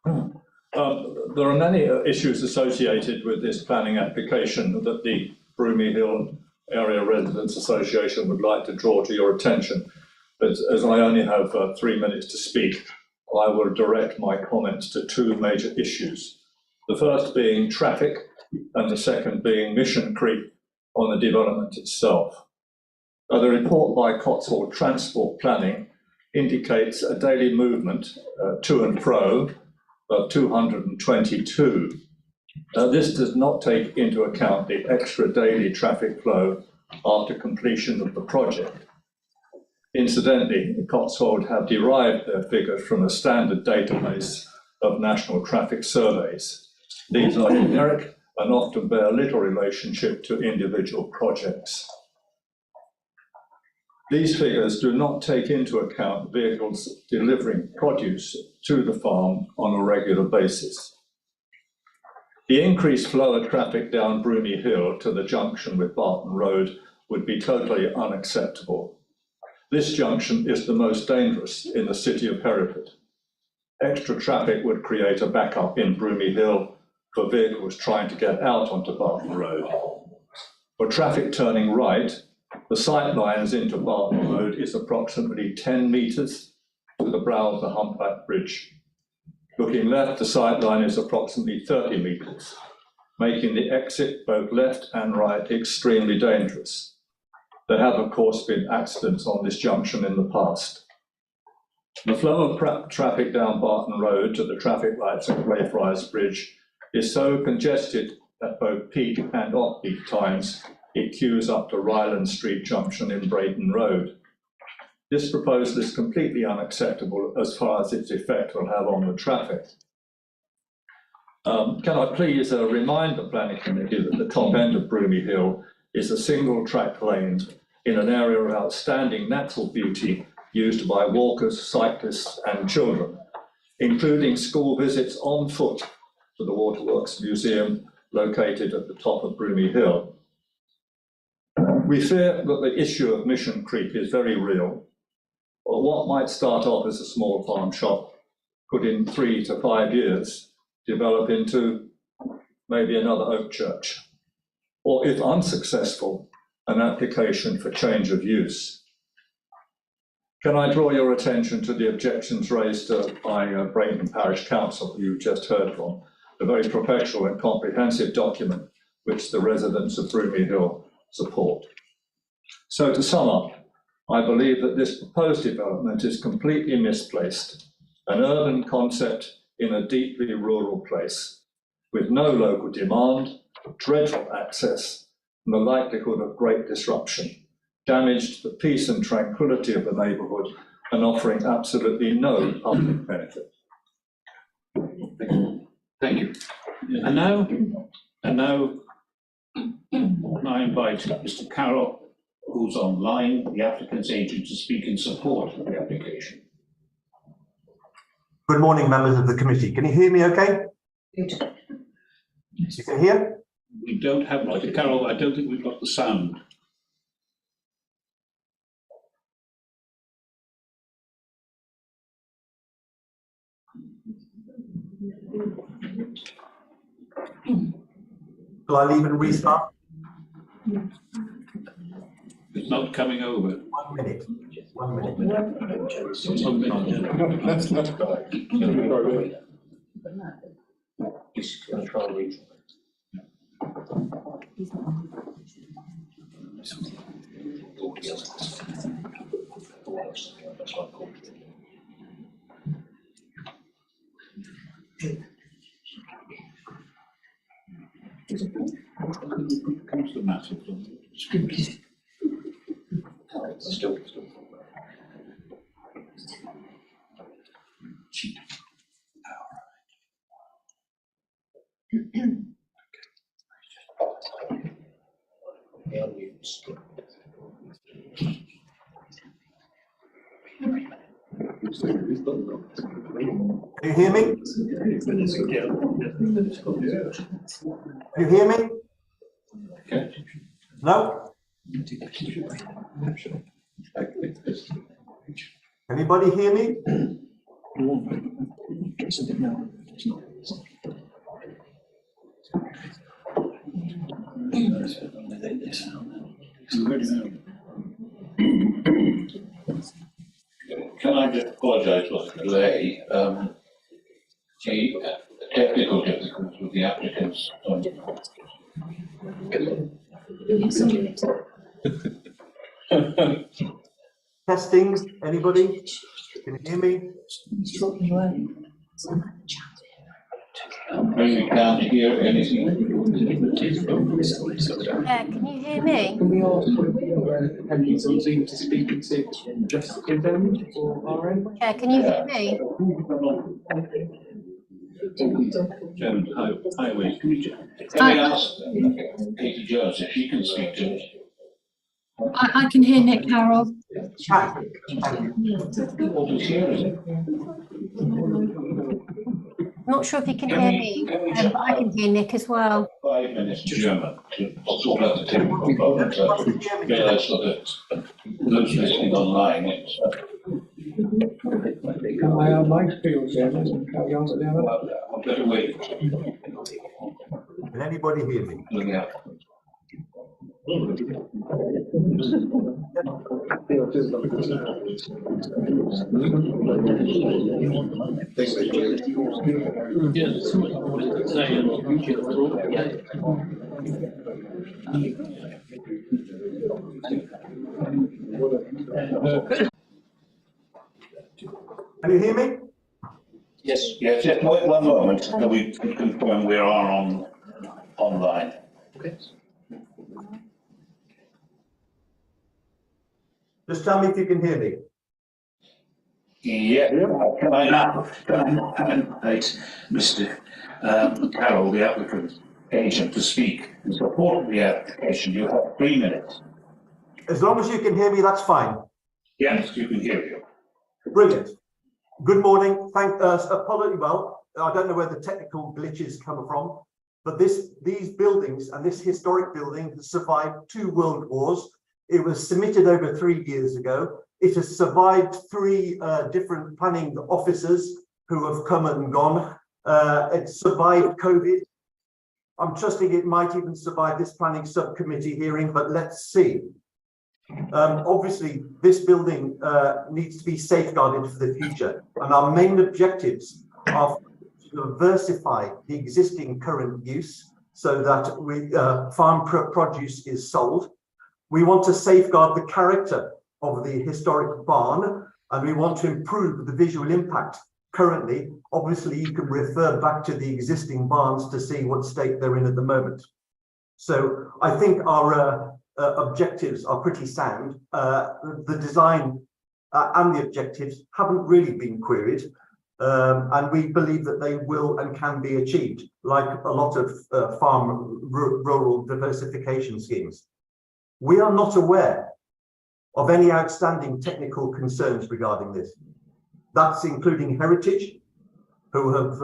There are many issues associated with this planning application that the Broomy Hill Area Residents Association would like to draw to your attention. But as I only have 3 minutes to speak, I will direct my comments to 2 major issues. The first being traffic, and the second being mission creep on the development itself. The report by Cotswold Transport Planning indicates a daily movement to and fro of 222 This does not take into account the extra daily traffic flow after completion of the project. Incidentally, Cotswold have derived their figures from a standard database of national traffic surveys. These are generic and often bear little relationship to individual projects. These figures do not take into account vehicles delivering produce to the farm on a regular basis. The increased flow of traffic down Broomy Hill to the junction with Barton Road would be totally unacceptable. This junction is the most dangerous in the city of Hereford. Extra traffic would create a backup in Broomy Hill for vehicles trying to get out onto Barton Road. For traffic turning right, the sight lines into Barton Road is approximately 10 metres to the brow of the humpback bridge. Looking left, the sight line is approximately 30 metres, making the exit both left and right extremely dangerous. There have, of course, been accidents on this junction in the past. The flow of traffic down Barton Road to the traffic lights at Greyfriars Bridge is so congested at both peak and off-peak times, it queues up to Ryland Street Junction in Brayton Road. This proposal is completely unacceptable as far as its effect will have on the traffic. Can I please remind the Planning Committee that the top end of Broomy Hill is a single track lane in an area of outstanding natural beauty used by walkers, cyclists and children, including school visits on foot to the Waterworks Museum located at the top of Broomy Hill. We fear that the issue of mission creep is very real. Or what might start off as a small farm shop could in 3 to 5 years develop into maybe another Oak Church, or if unsuccessful, an application for change of use. Can I draw your attention to the objections raised by Brayton Parish Council, who you just heard from, a very professional and comprehensive document which the residents of Broomy Hill support. So to sum up, I believe that this proposed development is completely misplaced, an urban concept in a deeply rural place, with no local demand, dreadful access, and the likelihood of great disruption, damage to the peace and tranquility of the neighbourhood, and offering absolutely no public benefit. Thank you. And now I invite Mr. Carroll, who's online, the applicant's agent, to speak in support of the application. Good morning, members of the committee. Can you hear me okay? Good. You can hear? We don't have, Mr. Carroll, I don't think we've got the sound. Shall I leave and restart? It's not coming over. 1 minute. 1 minute. 1 minute. Let's go. Comes the massive. Still. Can you hear me? Can you hear me? Okay. No? Anybody hear me? Can I just apologise for the delay? The technical difficulties with the applicants. Testing, anybody? Can you hear me? No, We can't hear anything. Can you hear me? Can we ask attendees on Zoom to speak into just give them or our end? Can you hear me? Highway, can we ask Katie Jones if she can speak to us? I can hear Nick Carroll. Not sure if you can hear me, but I can hear Nick as well. 5 minutes German to sort out the technical problems. I realise that those listening online, it's. I might feel German and carry on with the other. I'm better wait. Can anybody hear me? Yeah. Can you hear me? Yes, yes, just wait one moment until we can confirm we are online. Okay. Just tell me if you can hear me. Yeah, can I invite Mr. Carroll, the applicant agent, to speak in support of the application? You have 3 minutes. As long as you can hear me, that's fine. Yes, you can hear you. Brilliant. Good morning. Apology. Well, I don't know where the technical glitches come from, but these buildings and this historic building has survived 2 world wars. It was submitted over 3 years ago. It has survived 3 different planning officers who have come and gone. It survived COVID. I'm trusting it might even survive this planning subcommittee hearing, but let's see. Obviously, this building needs to be safeguarded for the future, and our main objectives are to diversify the existing current use so that farm produce is sold. We want to safeguard the character of the historic barn, and we want to improve the visual impact. Currently, obviously, you can refer back to the existing barns to see what state they're in at the moment. So I think our objectives are pretty sound. The design and the objectives haven't really been queried, and we believe that they will and can be achieved, like a lot of farm rural diversification schemes. We are not aware of any outstanding technical concerns regarding this. That's including Heritage, who have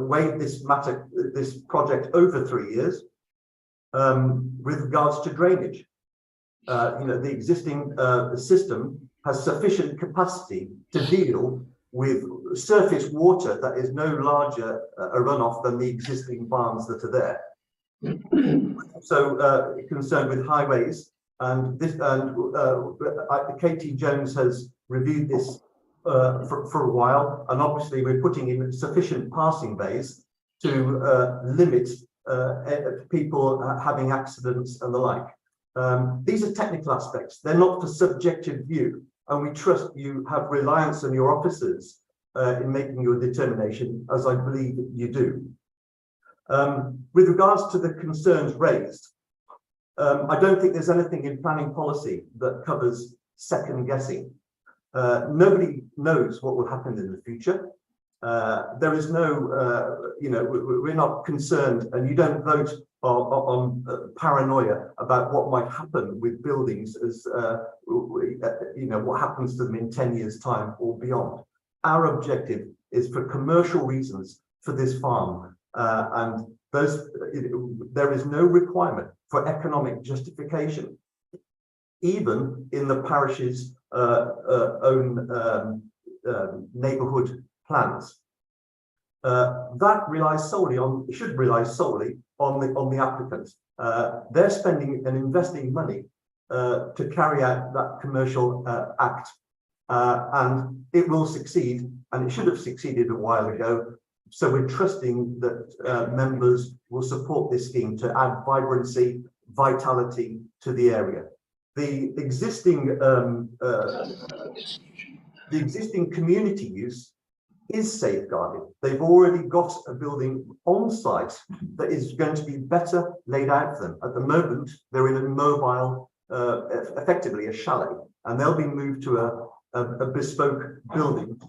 weighed this project over 3 years. With regards to drainage, the existing system has sufficient capacity to deal with surface water that is no larger a runoff than the existing barns that are there. So concerned with highways, and Katie Jones has reviewed this for a while, and obviously we're putting in sufficient passing bays to limit people having accidents and the like. These are technical aspects. They're not for subjective view, and we trust you have reliance on your officers in making your determination, as I believe you do. With regards to the concerns raised, I don't think there's anything in planning policy that covers second guessing. Nobody knows what will happen in the future. There is no, we're not concerned, and you don't vote on paranoia about what might happen with buildings as, what happens to them in 10 years' time or beyond. Our objective is for commercial reasons for this farm, and there is no requirement for economic justification, even in the parish's own neighbourhood plans. That should rely solely on the applicant. They're spending and investing money to carry out that commercial act, and it will succeed, and it should have succeeded a while ago. So we're trusting that members will support this scheme to add vibrancy, vitality to the area. The existing community use is safeguarded. They've already got a building on site that is going to be better laid out for them. At the moment, they're in a mobile, effectively a chalet, and they'll be moved to a bespoke building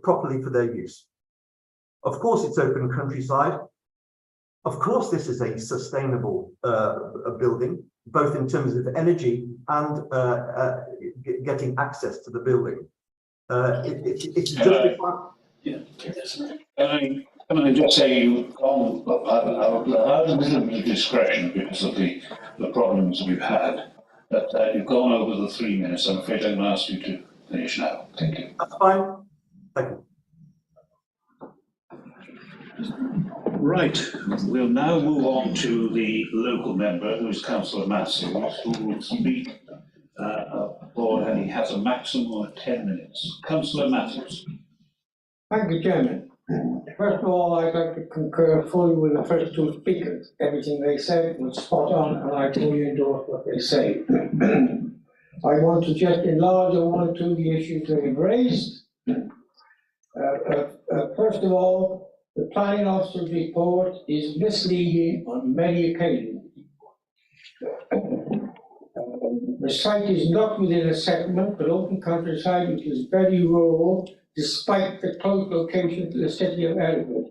properly for their use. Of course, it's open countryside. Of course, this is a sustainable building, both in terms of energy and getting access to the building. It's Can I just say you've gone, I've allowed a little bit of discretion because of the problems we've had, but you've gone over the 3 minutes. I'm afraid I'm going to ask you to finish now. Thank you. That's fine. Thank you. Right, we'll now move on to the local member, who is Councillor Matthews, who will speak and he has a maximum of 10 minutes. Councillor Matthews. Thank you, Chairman. First of all, I'd like to concur fully with the first two speakers. Everything they said was spot on, and I fully endorse what they say. I want to just enlarge on one or two of the issues they've raised. First of all, the planning officer's report is misleading on many occasions. The site is not within a settlement, but open countryside, which is very rural, despite the close location to the city of Edinburgh.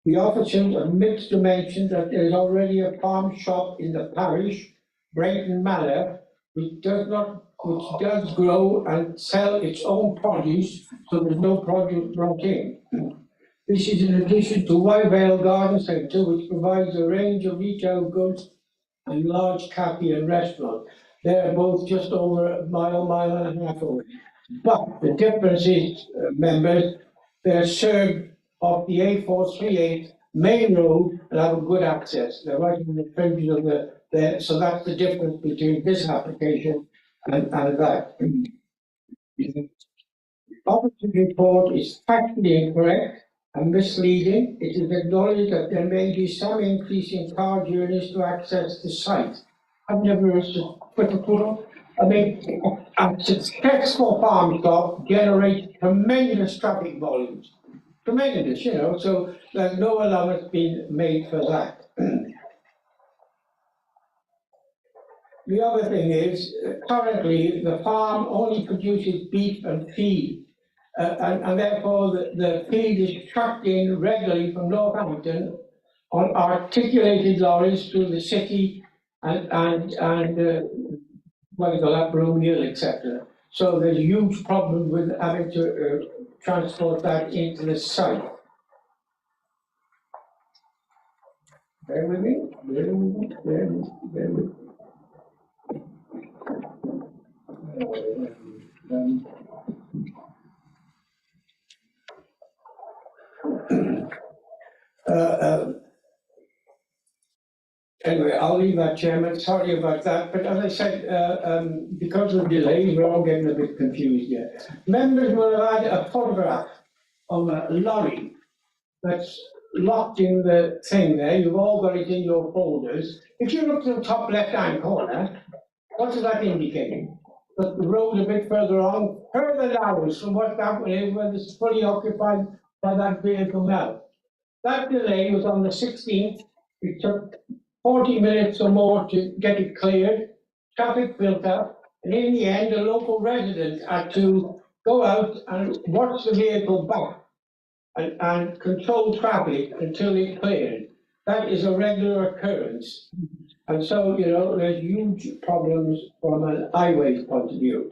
The officers admit to mention that there is already a farm shop in the parish, Brayton Manor, which does grow and sell its own produce, so there's no produce brought in. This is in addition to Wyvale Garden Centre, which provides a range of retail goods and large cafe and restaurant. They're both just over a mile and a half away. But the difference is, members, they're served off the A438 main road and have a good access. They're right in the fringes of so that's the difference between this application and that. The officer's report is factually incorrect and misleading. It is acknowledged that there may be some increase in car journeys to access the site. I've never heard of I mean, a successful farm shop generates tremendous traffic volumes. Tremendous, you know, so there's no allowance being made for that. The other thing is, currently the farm only produces beef and feed, and therefore the feed is trucked in regularly from Northampton on articulated lorries through the city and what you call that, Broom Hill, etc. So there's a huge problem with having to transport that into the site. Bear with me, bear with me, bear with me, bear with me. Anyway, I'll leave that, Chairman. Sorry about that. But as I said, because of delays, we're all getting a bit confused here. Members will have had a photograph of a lorry that's locked in the thing there. You've all got it in your folders. If you look to the top left-hand corner, what does that indicate? That the road a bit further on, further down from what that one is, when it's fully occupied by that vehicle now. That delay was on the 16th. It took 40 minutes or more to get it cleared, traffic built up, and in the end, a local resident had to go out and watch the vehicle back and control traffic until it cleared. That is a regular occurrence. And so, you know, there's huge problems from an highway point of view.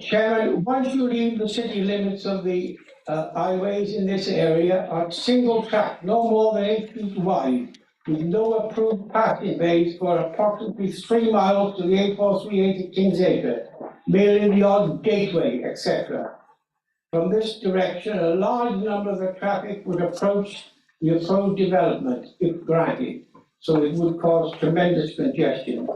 Chairman, once you leave the city limits of the highways in this area are single track, no more than 8 feet wide, with no approved passing bays for approximately 3 miles to the A438 at Kingsacre, merely the odd gateway, etc. From this direction, a large number of the traffic would approach the approved development, if granted, so it would cause tremendous congestion.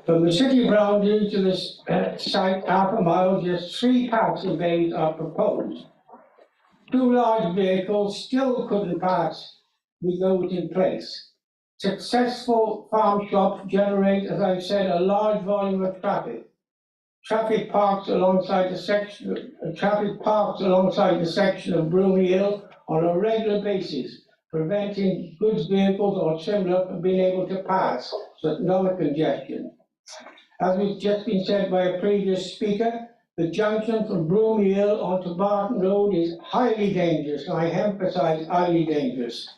From the city boundary to this site, half a mile, just 3 passing bays are proposed. 2 large vehicles still couldn't pass with those in place. Successful farm shops generate, as I've said, a large volume of traffic. traffic parks alongside the section of Broomy Hill on a regular basis, preventing goods vehicles or similar from being able to pass, so that no congestion. As has just been said by a previous speaker, the junction from Broomy Hill onto Barton Road is highly dangerous, and I emphasise highly dangerous.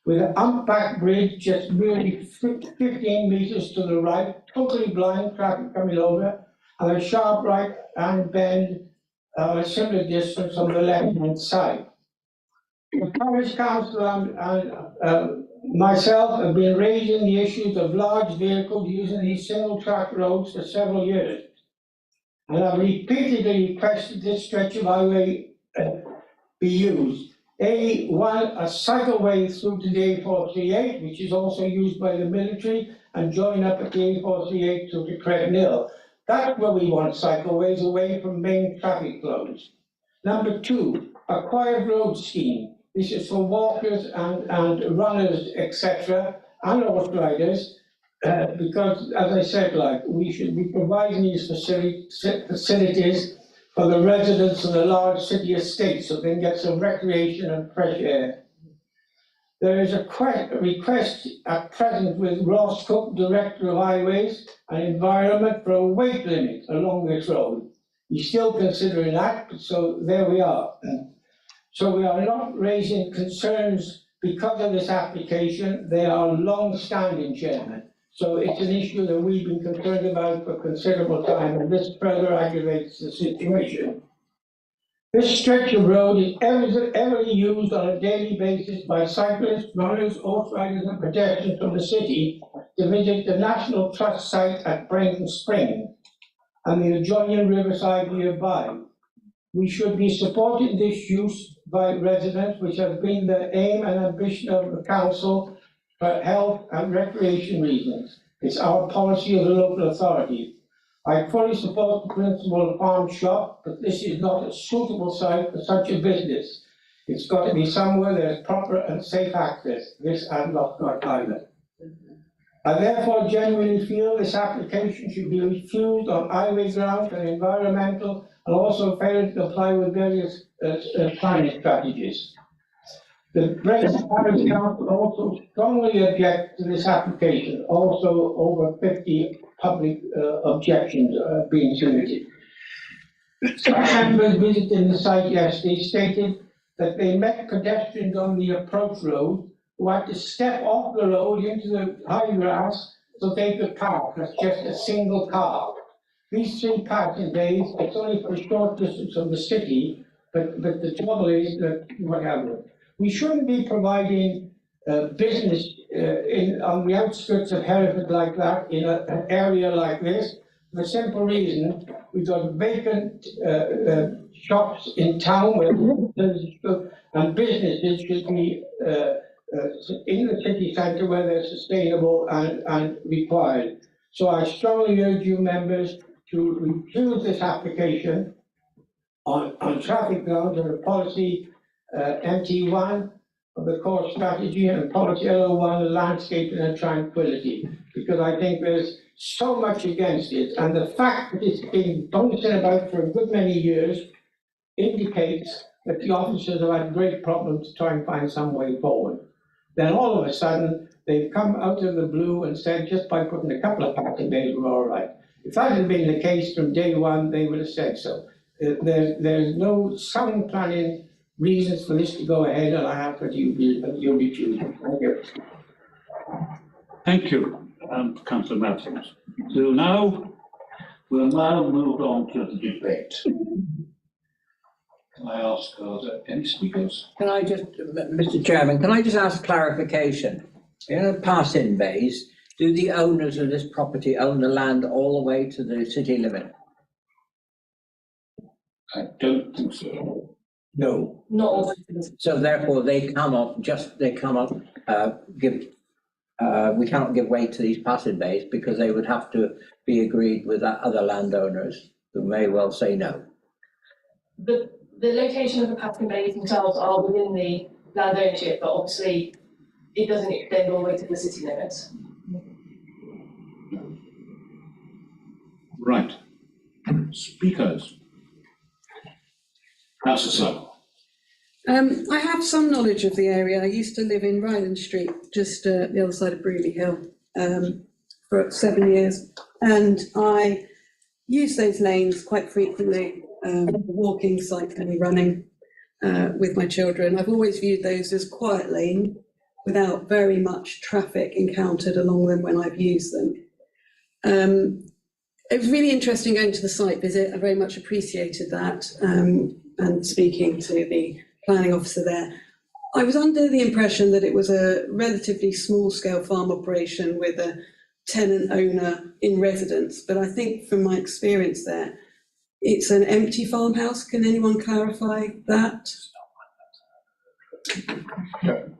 With an humpback bridge just merely 15 metres to the right, totally blind traffic coming over, and a sharp right-hand bend a similar distance on the left-hand side. The Parish Council and myself have been raising the issues of large vehicles using these single-track roads for several years, and I've repeatedly requested this stretch of highway be used. A cycleway through to the A438, which is also used by the military, and join up at the A438 through to Creighton Hill. That's where we want cycleways, away from main traffic flows. Number 2, a quiet road scheme. This is for walkers and runners, etc., and horse riders, because, as I said, we should be providing these facilities for the residents of the large city estates, so they can get some recreation and fresh air. There is a request at present with Ross Cook, Director of Highways and Environment, for a weight limit along this road. He's still considering that, so there we are. So we are not raising concerns because of this application. They are long-standing, Chairman. So it's an issue that we've been concerned about for considerable time, and this further aggravates the situation. This stretch of road is heavily used on a daily basis by cyclists, runners, horse riders and pedestrians from the city to visit the National Trust site at Brenton Spring and the adjoining riverside nearby. We should be supporting this use by residents, which has been the aim and ambition of the council for health and recreation reasons. It's our policy of the local authority. I fully support the principle of farm shop, but this is not a suitable site for such a business. It's got to be somewhere there's proper and safe access, this and Lochgarth Island. I therefore genuinely feel this application should be refused on highway grounds and environmental, and also fail to comply with various planning strategies. The Brexit Parish Council also strongly object to this application. Also, over 50 public objections being submitted. Some members visiting the site yesterday stated that they met pedestrians on the approach road who had to step off the road into the high grass so they could park. That's just a single car. These 3 parking bays, it's only for a short distance from the city, but the trouble is that whatever. We shouldn't be providing business on the outskirts of Hereford like that, in an area like this, for the simple reason we've got vacant shops in town and businesses should be in the city centre where they're sustainable and required. So I strongly urge you members to refuse this application on traffic grounds and the policy MT1 of the core strategy and policy LO1, landscaping and tranquility, because I think there's so much against it, and the fact that it's been bouncing about for a good many years indicates that the officers have had great problems to try and find some way forward. Then all of a sudden, they've come out of the blue and said just by putting a couple of parking bays we're all right. If that had been the case from day one, they would have said so. There's no sound planning reasons for this to go ahead, and I have that you refuse. Thank you. Thank you, Councillor Matthews. So we'll now move on to the debate. Can I ask, are there any speakers? Can I just, Mr. Chairman, can I just ask clarification? In the pass-in bays, do the owners of this property own the land all the way to the city limit? I don't think so. No. Not all. So therefore, we cannot give way to these pass-in bays because they would have to be agreed with other landowners who may well say no. The location of the passing bays themselves are within the land ownership, but obviously it doesn't extend all the way to the city limits. Right. Speakers. Councillor Slow. I have some knowledge of the area. I used to live in Ryland Street, just the other side of Brewley Hill, for 7 years, and I use those lanes quite frequently, walking, cycling, running with my children. I've always viewed those as quiet lanes without very much traffic encountered along them when I've used them. It was really interesting going to the site visit. I very much appreciated that, and speaking to the planning officer there. I was under the impression that it was a relatively small-scale farm operation with a tenant owner in residence, but I think from my experience there, it's an empty farmhouse. Can anyone clarify that?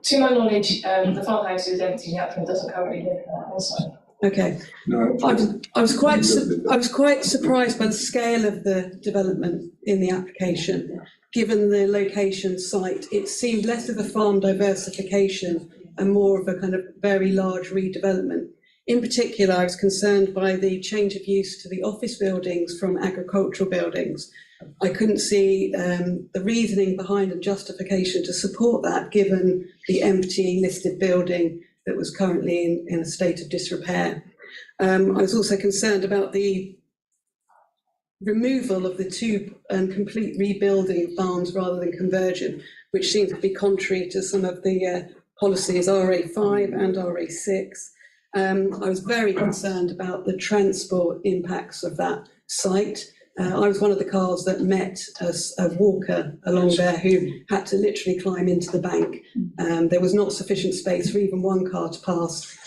To my knowledge, the farmhouse is empty, the applicant doesn't currently live there also. Okay. No, I was quite surprised by the scale of the development in the application. Given the location site, it seemed less of a farm diversification and more of a kind of very large redevelopment. In particular, I was concerned by the change of use to the office buildings from agricultural buildings. I couldn't see the reasoning behind and justification to support that, given the empty listed building that was currently in a state of disrepair. I was also concerned about the removal of the two and complete rebuilding of barns rather than conversion, which seems to be contrary to some of the policies RA5 and RA6. I was very concerned about the transport impacts of that site. I was one of the cars that met a walker along there who had to literally climb into the bank. There was not sufficient space for even one car to pass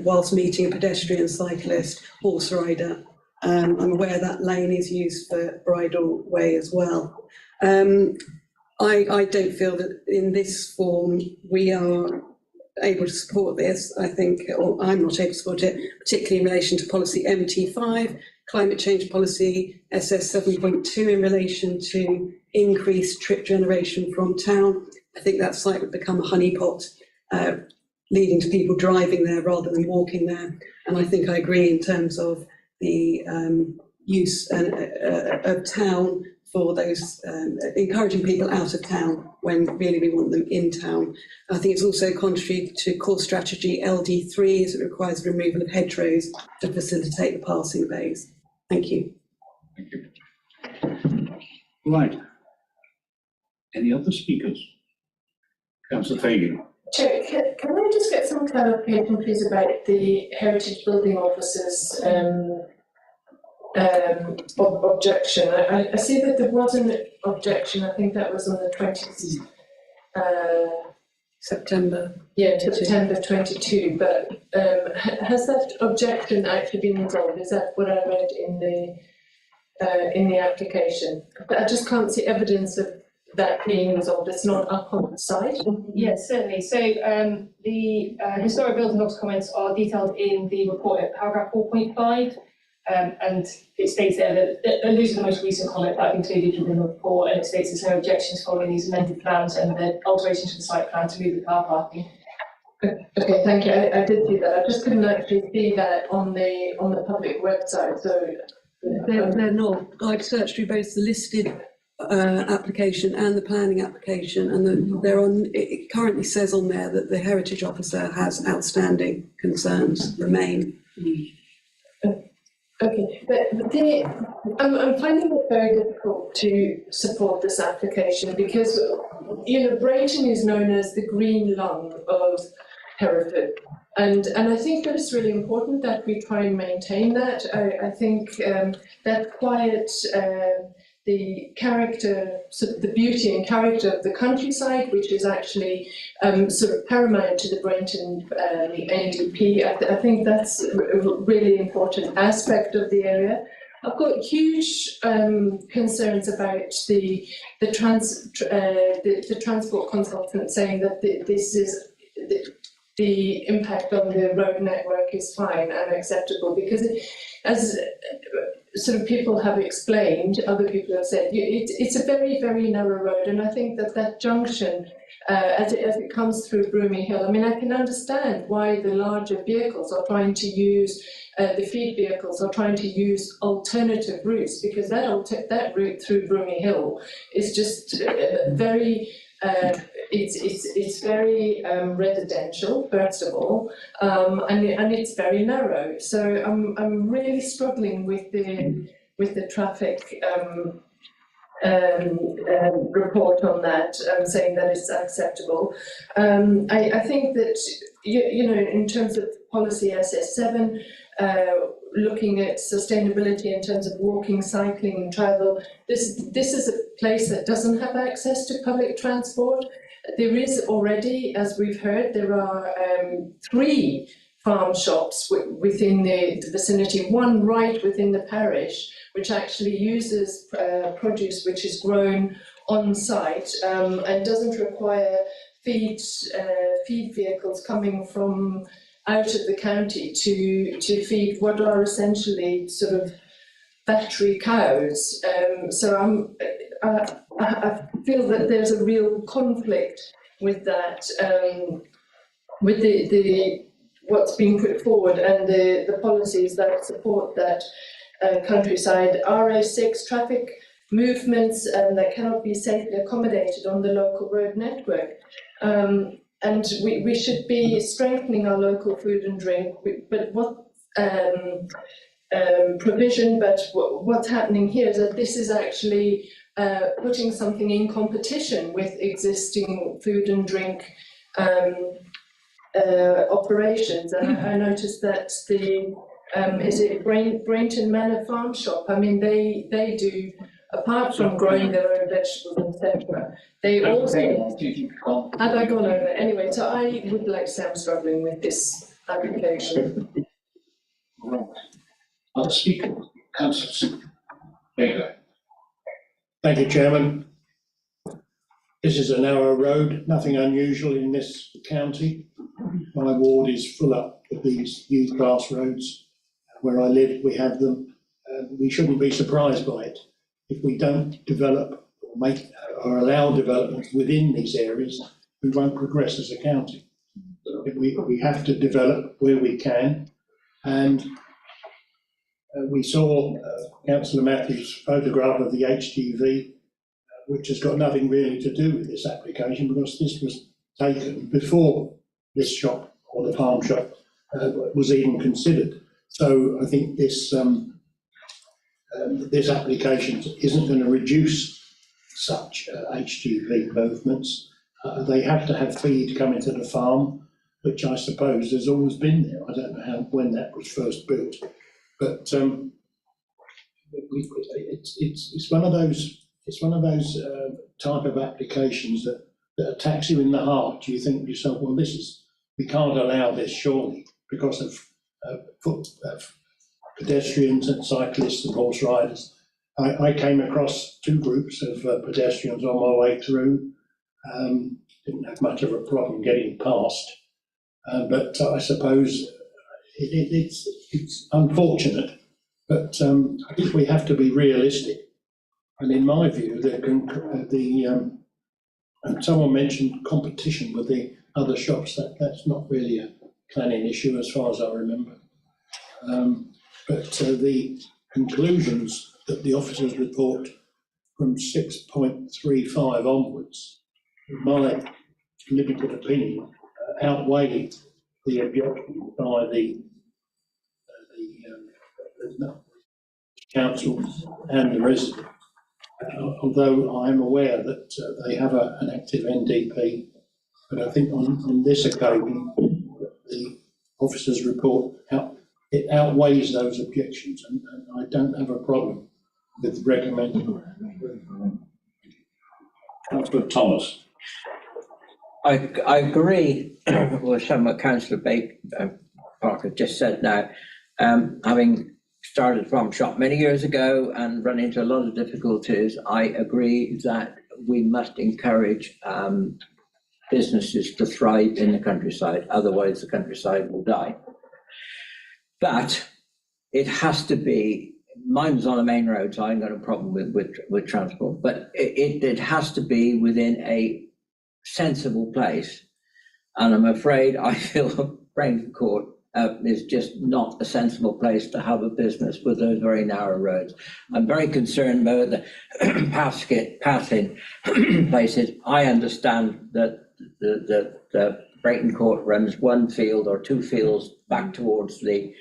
whilst meeting a pedestrian, cyclist, horse rider. I'm aware that lane is used for bridle way as well. I don't feel that in this form we are able to support this. I think, or I'm not able to support it, particularly in relation to policy MT5, climate change policy SS 7.2 in relation to increased trip generation from town. I think that site would become a honeypot, leading to people driving there rather than walking there. And I think I agree in terms of the use of town for those, encouraging people out of town when really we want them in town. I think it's also contrary to core strategy LD3 as it requires removal of hedgerows to facilitate the passing bays. Thank you. Thank you. Right. Any other speakers? Councillor Fagan. Chair, can I just get some clarification, please, about the Heritage Building Officer's objection? I see that there was an objection. I think that was on the 20th September. Yeah, September 22. But has that objection actually been resolved? Is that what I read in the application? I just can't see evidence of that being resolved. It's not up on the site. Yes, certainly. So the historic building office comments are detailed in the report at paragraph 4.5, and it states there that those are the most recent comments that I've included within the report, and it states there's no objections following these amended plans and the alteration to the site plan to move the car parking. Okay, thank you. I did see that. I just couldn't actually see that on the public website. So they're not. I've searched through both the listed application and the planning application, and it currently says on there that the heritage officer has outstanding concerns remain. Okay, but I'm finding it very difficult to support this application because, you know, Brayton is known as the green lung of Hereford, and I think that it's really important that we try and maintain that. I think that quiet, the character, sort of the beauty and character of the countryside, which is actually sort of paramount to the Brayton NDP. I think that's a really important aspect of the area. I've got huge concerns about the transport consultant saying that this is the impact on the road network is fine and acceptable, because as sort of people have explained, other people have said, it's a very, very narrow road, and I think that junction, as it comes through Broomy Hill, I mean, I can understand why the larger vehicles are trying to use, the feed vehicles are trying to use alternative routes, because that route through Broomy Hill is just very, it's very residential, first of all, and it's very narrow. So I'm really struggling with the traffic report on that, saying that it's acceptable. I think that you know, in terms of policy SS7, looking at sustainability in terms of walking, cycling and travel, this is a place that doesn't have access to public transport. There is already, as we've heard, there are 3 farm shops within the vicinity, one right within the parish, which actually uses produce which is grown on site and doesn't require feed vehicles coming from out of the county to feed what are essentially sort of factory cows. So I feel that there's a real conflict with that, with the what's being put forward and the policies that support that countryside. RA6 traffic movements that cannot be safely accommodated on the local road network. And we should be strengthening our local food and drink, but what provision, but what's happening here is that this is actually putting something in competition with existing food and drink operations. And I noticed that the, is it Brainton Manor Farm Shop? I mean, they do, apart from growing their own vegetables, etc., they also, have I gone over? Anyway, so I would like to say I'm struggling with this application. Right. Other speaker, Councillor Baker. Thank you, Chairman. This is a narrow road, nothing unusual in this county. My ward is full up with these youth class roads. Where I live, we have them. We shouldn't be surprised by it. If we don't develop or make or allow development within these areas, we won't progress as a county. We have to develop where we can. And we saw Councillor Matthews' photograph of the HGV, which has got nothing really to do with this application, because this was taken before this shop or the farm shop was even considered. So I think this this application isn't going to reduce such HGV movements. They have to have feed coming to the farm, which I suppose has always been there. I don't know when that was first built, but it's one of those type of applications that attacks you in the heart. You think to yourself, well, we can't allow this surely because of pedestrians and cyclists and horse riders. I came across 2 groups of pedestrians on my way through. Didn't have much of a problem getting past, but I suppose it's unfortunate. But I think we have to be realistic. And in my view, and someone mentioned competition with the other shops. That's not really a planning issue as far as I remember. But the conclusions that the officers report from 6.35 onwards, in my limited opinion, outweigh the objection by the council and the resident. Although I'm aware that they have an active NDP, but I think on this occasion, the officers' report it outweighs those objections, and I don't have a problem with recommending. Councillor Thomas. I agree with what Councillor Parker just said now. Having started from shop many years ago and run into a lot of difficulties, I agree that we must encourage businesses to thrive in the countryside, otherwise the countryside will die. But it has to be, mine's on a main road, so I ain't got a problem with transport, but it has to be within a sensible place. And I'm afraid I feel Norton Court is just not a sensible place to have a business with those very narrow roads. I'm very concerned about the passing places. I understand that the Norton Court runs one field or two fields back towards the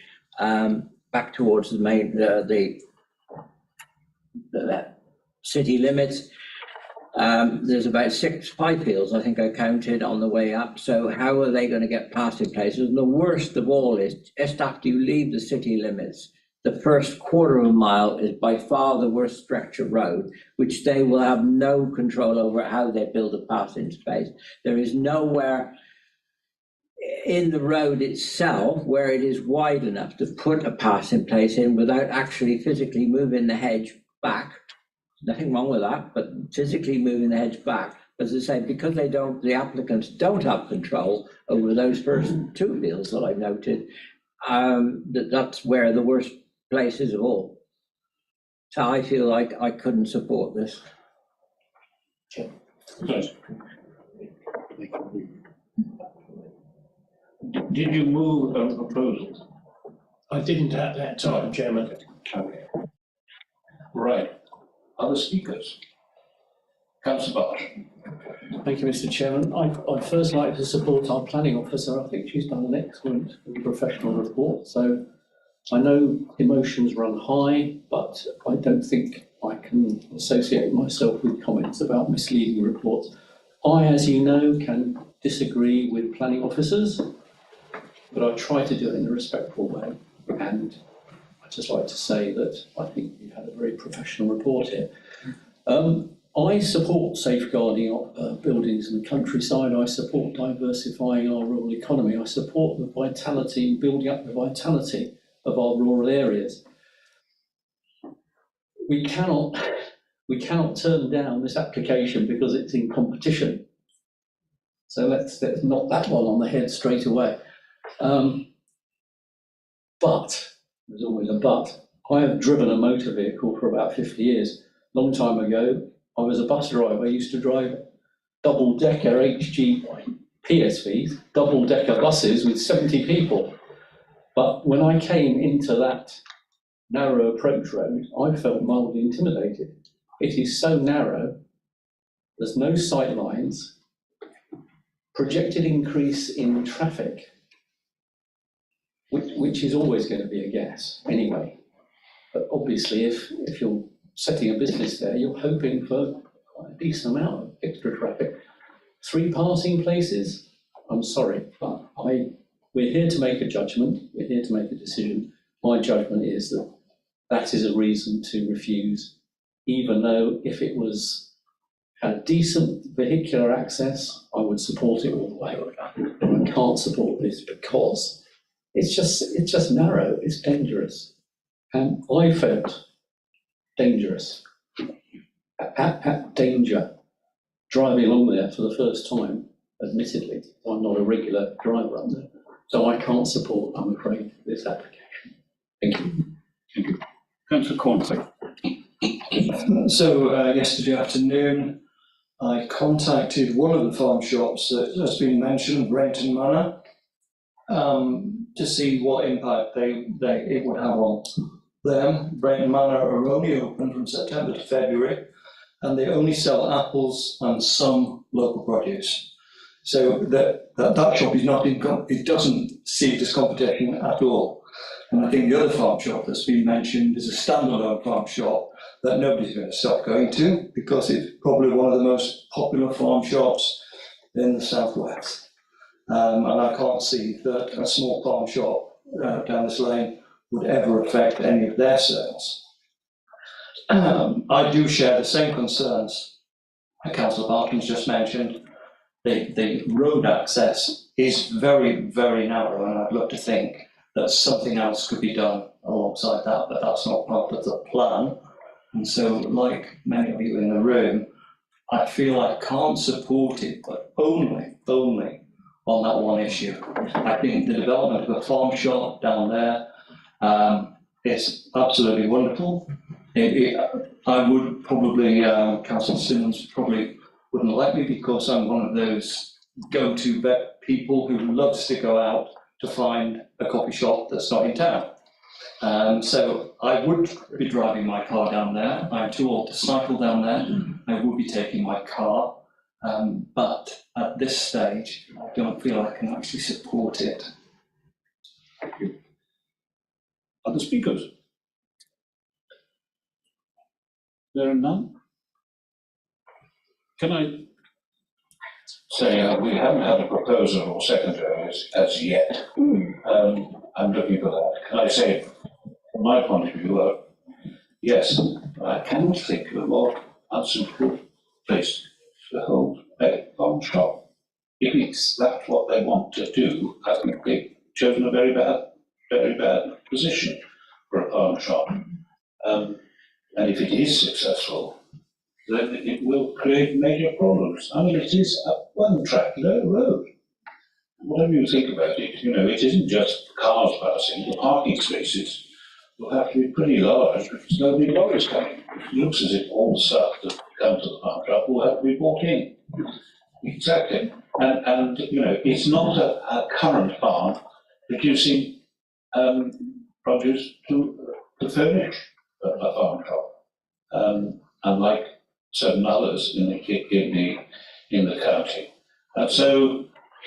main the city limits. There's about 5 fields, I think I counted on the way up. So how are they going to get passing places? And the worst of all is just after you leave the city limits, the first quarter of a mile is by far the worst stretch of road, which they will have no control over how they build a passing space. There is nowhere in the road itself where it is wide enough to put a passing place in without actually physically moving the hedge back. Nothing wrong with that, but physically moving the hedge back. As I say, because the applicants don't have control over those first 2 fields that I've noted, that's where the worst place is of all. So I feel like I couldn't support this. Did you move a proposal? I didn't at that time, Chairman. Okay. Right. Other speakers? Councillor Barton. Thank you, Mr. Chairman. I'd first like to support our planning officer. I think she's done an excellent and professional report. So I know emotions run high, but I don't think I can associate myself with comments about misleading reports. I, as you know, can disagree with planning officers, but I try to do it in a respectful way. And I'd just like to say that I think you've had a very professional report here. I support safeguarding buildings in the countryside. I support diversifying our rural economy. I support the vitality, building up the vitality of our rural areas. We cannot turn down this application because it's in competition. So let's knock that one on the head straight away. But, there's always a but, I have driven a motor vehicle for about 50 years. Long time ago, I was a bus driver. I used to drive double-decker HG PSVs, double-decker buses with 70 people. But when I came into that narrow approach road, I felt mildly intimidated. It is so narrow, there's no sight lines, projected increase in traffic, which is always going to be a guess anyway. But obviously, if you're setting a business there, you're hoping for a decent amount of extra traffic. 3 passing places, I'm sorry, but we're here to make a judgment, we're here to make a decision. My judgment is that that is a reason to refuse, even though if it was a decent vehicular access, I would support it all the way. But I can't support this because it's just narrow, it's dangerous. And I felt dangerous, at danger, driving along there for the first time, admittedly. I'm not a regular driver up there. So I can't support, I'm afraid, this application. Thank you. Thank you. Councillor Cornsley. So yesterday afternoon, I contacted one of the farm shops that has been mentioned, Brenton Manor, to see what impact it would have on them. Brenton Manor are only open from September to February, and they only sell apples and some local produce. So that shop is not it doesn't see this competition at all. And I think the other farm shop that's been mentioned is a standalone farm shop that nobody's going to stop going to because it's probably one of the most popular farm shops in the southwest. And I can't see that a small farm shop down this lane would ever affect any of their sales. I do share the same concerns that Councillor Barton's just mentioned. The road access is very, very narrow, and I'd love to think that something else could be done alongside that, but that's not part of the plan. And so, like many of you in the room, I feel I can't support it, but only on that one issue. I think the development of a farm shop down there is absolutely wonderful. I would probably, Councillor Simmons probably wouldn't like me because I'm one of those go-to people who loves to go out to find a coffee shop that's not in town. So I would be driving my car down there. I'm too old to cycle down there. I would be taking my car. But at this stage, I don't feel I can actually support it. Thank you. Other speakers? There are none? Can I say we haven't had a proposal or seconder as yet? I'm looking for that. Can I say, from my point of view, yes, I cannot think of a more unsuitable place to hold a farm shop. If that's what they want to do, I think they've chosen a very bad position for a farm shop. And if it is successful, then it will create major problems. I mean, it is a one-track road. Whatever you think about it, it isn't just cars passing. The parking spaces will have to be pretty large because nobody lorries coming. It looks as if all the stuff that comes to the farm shop will have to be brought in. Exactly. And it's not a current farm producing produce to furnish a farm shop, unlike certain others in the county. And so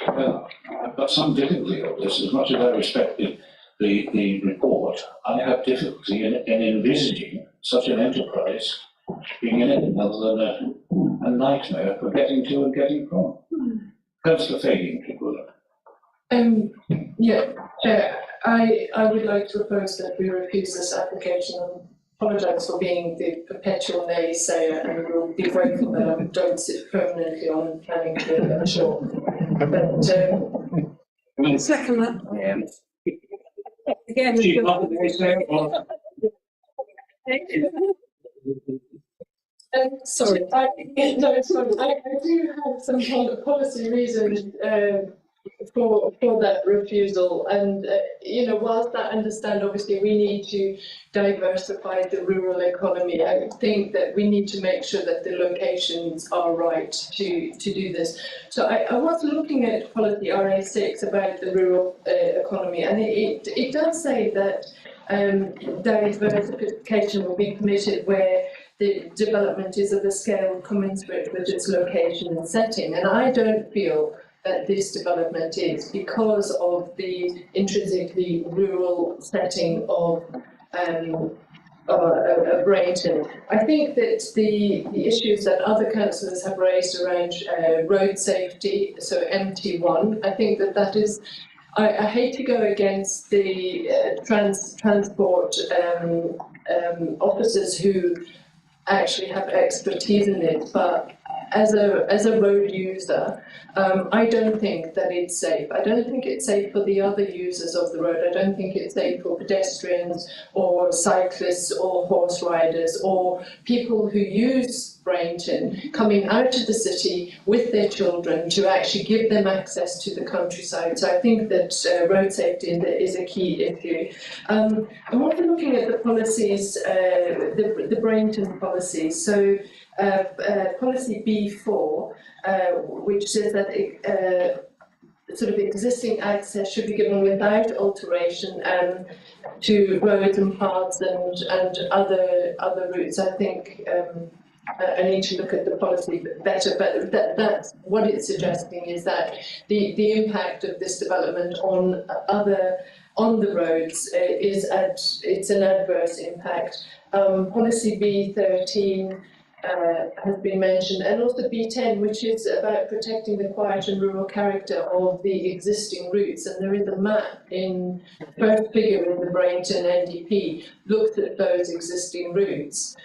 I've got some difficulty with this. As much as I respected the report, I have difficulty in envisaging such an enterprise being anything other than a nightmare for getting to and getting from. Councillor Fagin, yeah, Chair, I would like to propose that we refuse this application. I apologise for being the perpetual naysayer, and will be grateful that I don't sit permanently on planning committee, I'm sure. But second that. Again. Sorry. I do have some policy reasons for that refusal, and whilst I understand obviously we need to diversify the rural economy, I think that we need to make sure that the locations are right to do this. So I was looking at policy RA6 about the rural economy, and it does say that diversification will be permitted where the development is of a scale commensurate with its location and setting, and I don't feel that this development is, because of the intrinsically rural setting of Brainton. I think that the issues that other councillors have raised around road safety, so MT1, I think that is, I hate to go against the transport officers who actually have expertise in it, but as a road user, I don't think that it's safe. I don't think it's safe for the other users of the road. I don't think it's safe for pedestrians or cyclists or horse riders or people who use Brainton coming out to the city with their children to actually give them access to the countryside. So I think that road safety is a key issue. I'm also looking at the policies, the Brainton policies. So policy B4, which says that sort of existing access should be given without alteration to roads and paths and other routes. I think I need to look at the policy better, but that's what it's suggesting, is that the impact of this development on the roads it's an adverse impact. Policy B13 has been mentioned, and also B10, which is about protecting the quiet and rural character of the existing routes. And there is a map in first figure in the Brainton NDP, looks at those existing routes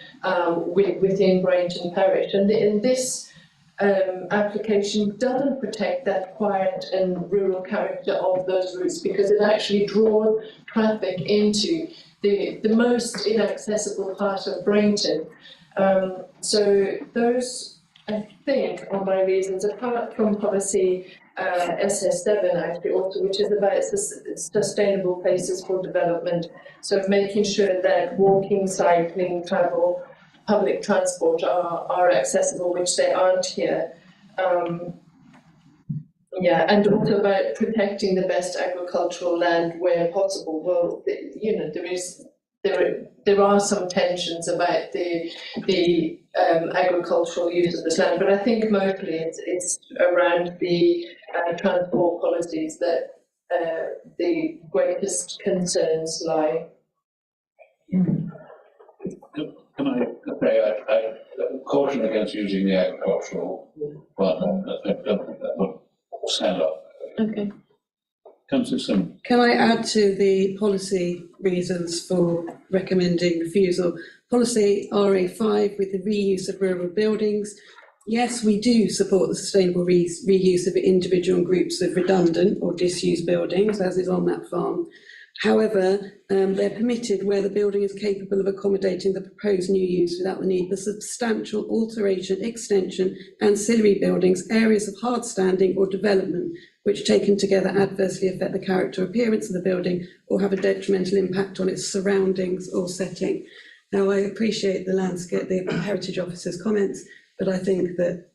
within Brainton Parish. And this application doesn't protect that quiet and rural character of those routes, because it actually draws traffic into the most inaccessible part of Brainton. So those I think, are my reasons, apart from policy SS7 actually also, which is about sustainable places for development. So making sure that walking, cycling, travel, public transport are accessible, which they aren't here. Yeah, and also about protecting the best agricultural land where possible. Well, you know, there are some tensions about the agricultural use of this land, but I think mostly it's around the transport policies that the greatest concerns lie. Can I say, I caution against using the agricultural one, that would stand up. Okay. Councillor Simon. Can I add to the policy reasons for recommending refusal? Policy RA5 with the reuse of rural buildings. Yes, we do support the sustainable reuse of individual and groups of redundant or disused buildings, as is on that farm. However, they're permitted where the building is capable of accommodating the proposed new use without the need for substantial alteration, extension, ancillary buildings, areas of hard standing or development, which taken together adversely affect the character or appearance of the building or have a detrimental impact on its surroundings or setting. Now, I appreciate the landscape, the Heritage Officer's comments, but I think that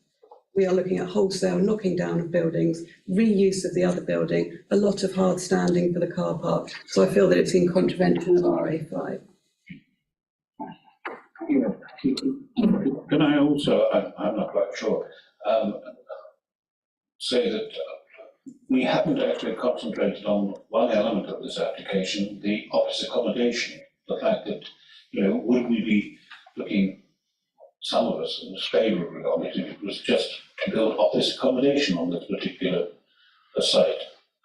we are looking at wholesale knocking down of buildings, reuse of the other building, a lot of hard standing for the car park. So I feel that it's in contravention of RA5. Can I also, I'm not quite sure, say that we haven't actually concentrated on one element of this application, the office accommodation. The fact that, you know, would we be looking, some of us, favourably on it if it was just to build office accommodation on this particular site.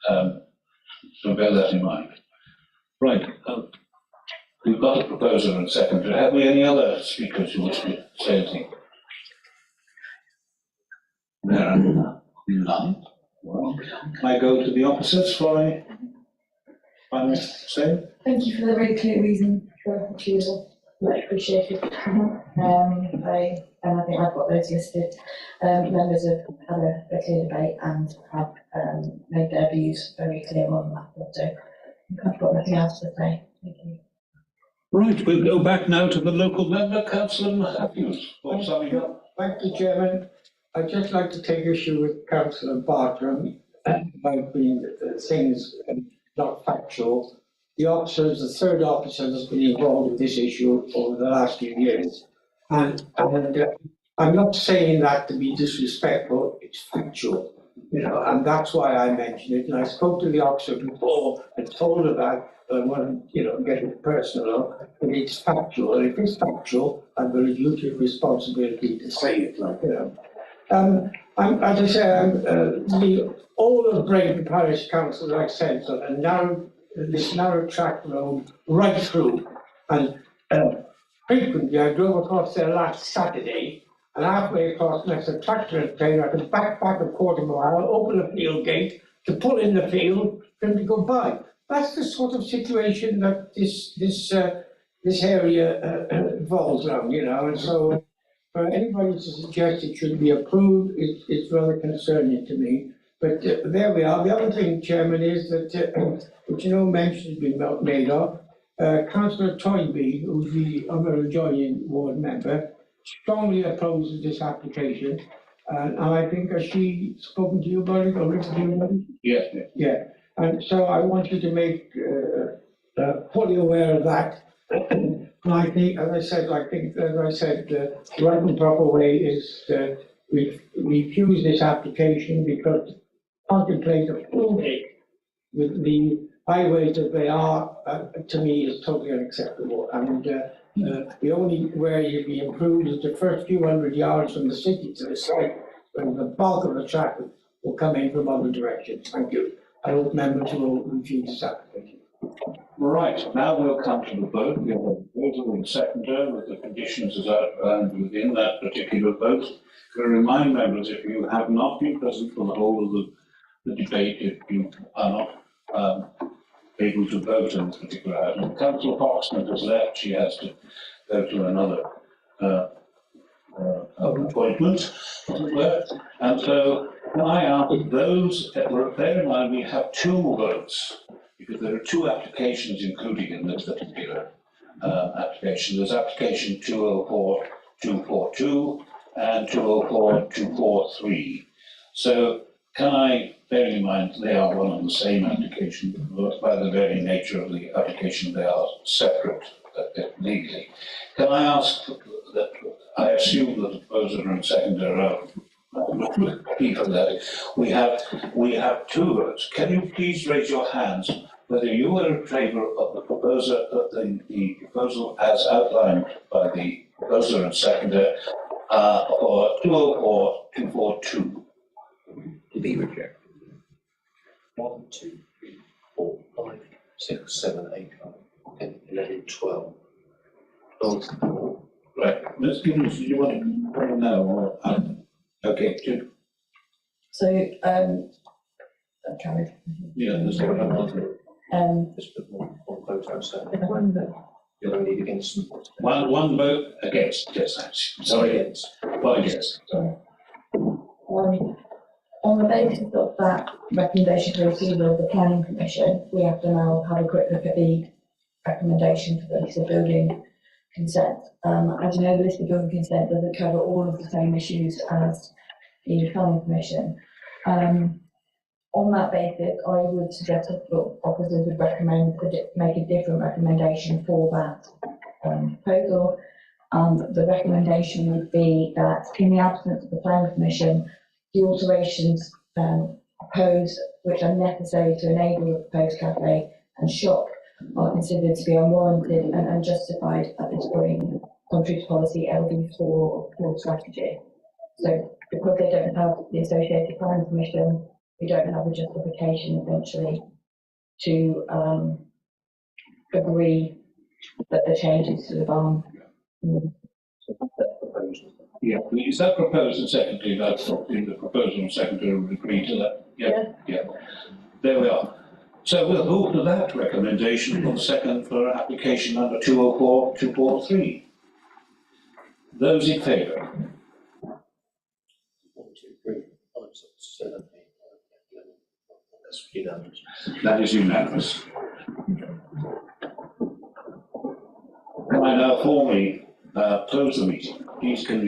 So bear that in mind. Right. We've got a proposer and seconder. Have we any other speakers who wish to say anything? There are none. Well, can I go to the officers for a final say? Thank you for the very clear reason for refusal. Much appreciated. I think I've got those listed. Members have had a clear debate and have made their views very clear on that. So I've got nothing else to say. Thank you. Right, we'll go back now to the local member, Councillor Matthews, for summing up. Thank you, Chairman. I'd just like to take issue with Councillor Bartram about being things not factual. The officers, the third officer that's been involved in this issue over the last few years. And I'm not saying that to be disrespectful, it's factual, you know, and that's why I mentioned it. And I spoke to the officer before and told her that I wasn't, you know, getting personal, but it's factual. And if it's factual, I've got a duty of responsibility to say it, like, you know. As I say, all of Brayton Parish Council, like I said, so this narrow track road right through, and frequently I drove across there last Saturday, and halfway across next to a tractor and trailer, I could back a quarter mile, open a field gate to pull in the field for them to go by. That's the sort of situation that this area involves now, you know, and so for anybody to suggest it should be approved, it's rather concerning to me. But there we are. The other thing, Chairman, is that, which no mention has been made of, Councillor Toynbee, who's the other adjoining ward member, strongly opposes this application. And I think, has she spoken to you about it or written to you about it? Yes. Yeah. And so I want you to make fully aware of that. And I think, as I said, the right and proper way is to refuse this application because contemplate approving it with the highways that they are, to me, is totally unacceptable. And the only way you'd be improved is the first few hundred yards from the city to the site, when the bulk of the traffic will come in from other directions. Thank you. I hope members will refuse this application. Right, now we'll come to the vote. We have a proposal and seconder with the conditions as outlined within that particular vote. To remind members, if you have not been present for the whole of the debate, if you are not able to vote on this particular item, Councillor Foxman has left. She has to go to another of appointment, as it were. And so can I ask those, bear in mind we have two votes, because there are two applications included in this particular application. There's application 204-242 and 204-243. So can I, bearing in mind they are one and the same application, but by the very nature of the application they are separate legally. Can I ask that, I assume that the proposer and seconder are people that we have two votes. Can you please raise your hands whether you are in favour of the proposer, the proposal as outlined by the proposer and seconder, or 204-242? To be rejected. 1, 2, 3, 4, 5, 6, 7, 8, 9, 10, 11, 12. 12. Right, Ms. Gibbons, do you want to know? Or, okay, Jim. So, carried. Yeah, there's Just put one vote outstanding. You'll only need against. one vote against, yes, sorry, against. Well, against, sorry. On the basis of that recommendation for approval of the planning commission, we have to now have a quick look at the recommendation for the list of building consent. As you know, the list of building consent doesn't cover all of the same issues as the planning commission. On that basis, I would suggest that the officers would recommend make a different recommendation for that proposal. The recommendation would be that in the absence of the planning commission, the alterations proposed, which are necessary to enable the proposed cafe and shop, are considered to be unwarranted and unjustified at this point, contrary to policy LD4 strategy. So because they don't have the associated planning permission, we don't have a justification essentially to agree that the changes to the barn. Yeah, is that proposed and secondly, that's in the proposal and secondary would agree to that? Yeah. There we are. So we'll move to that recommendation for the second for application number 204-243. Those in favour? 1, 2, 3, 5, 6, 7, 8, 9, 10, 11. That's unanimous. That is unanimous. Can I now formally close the meeting? Please can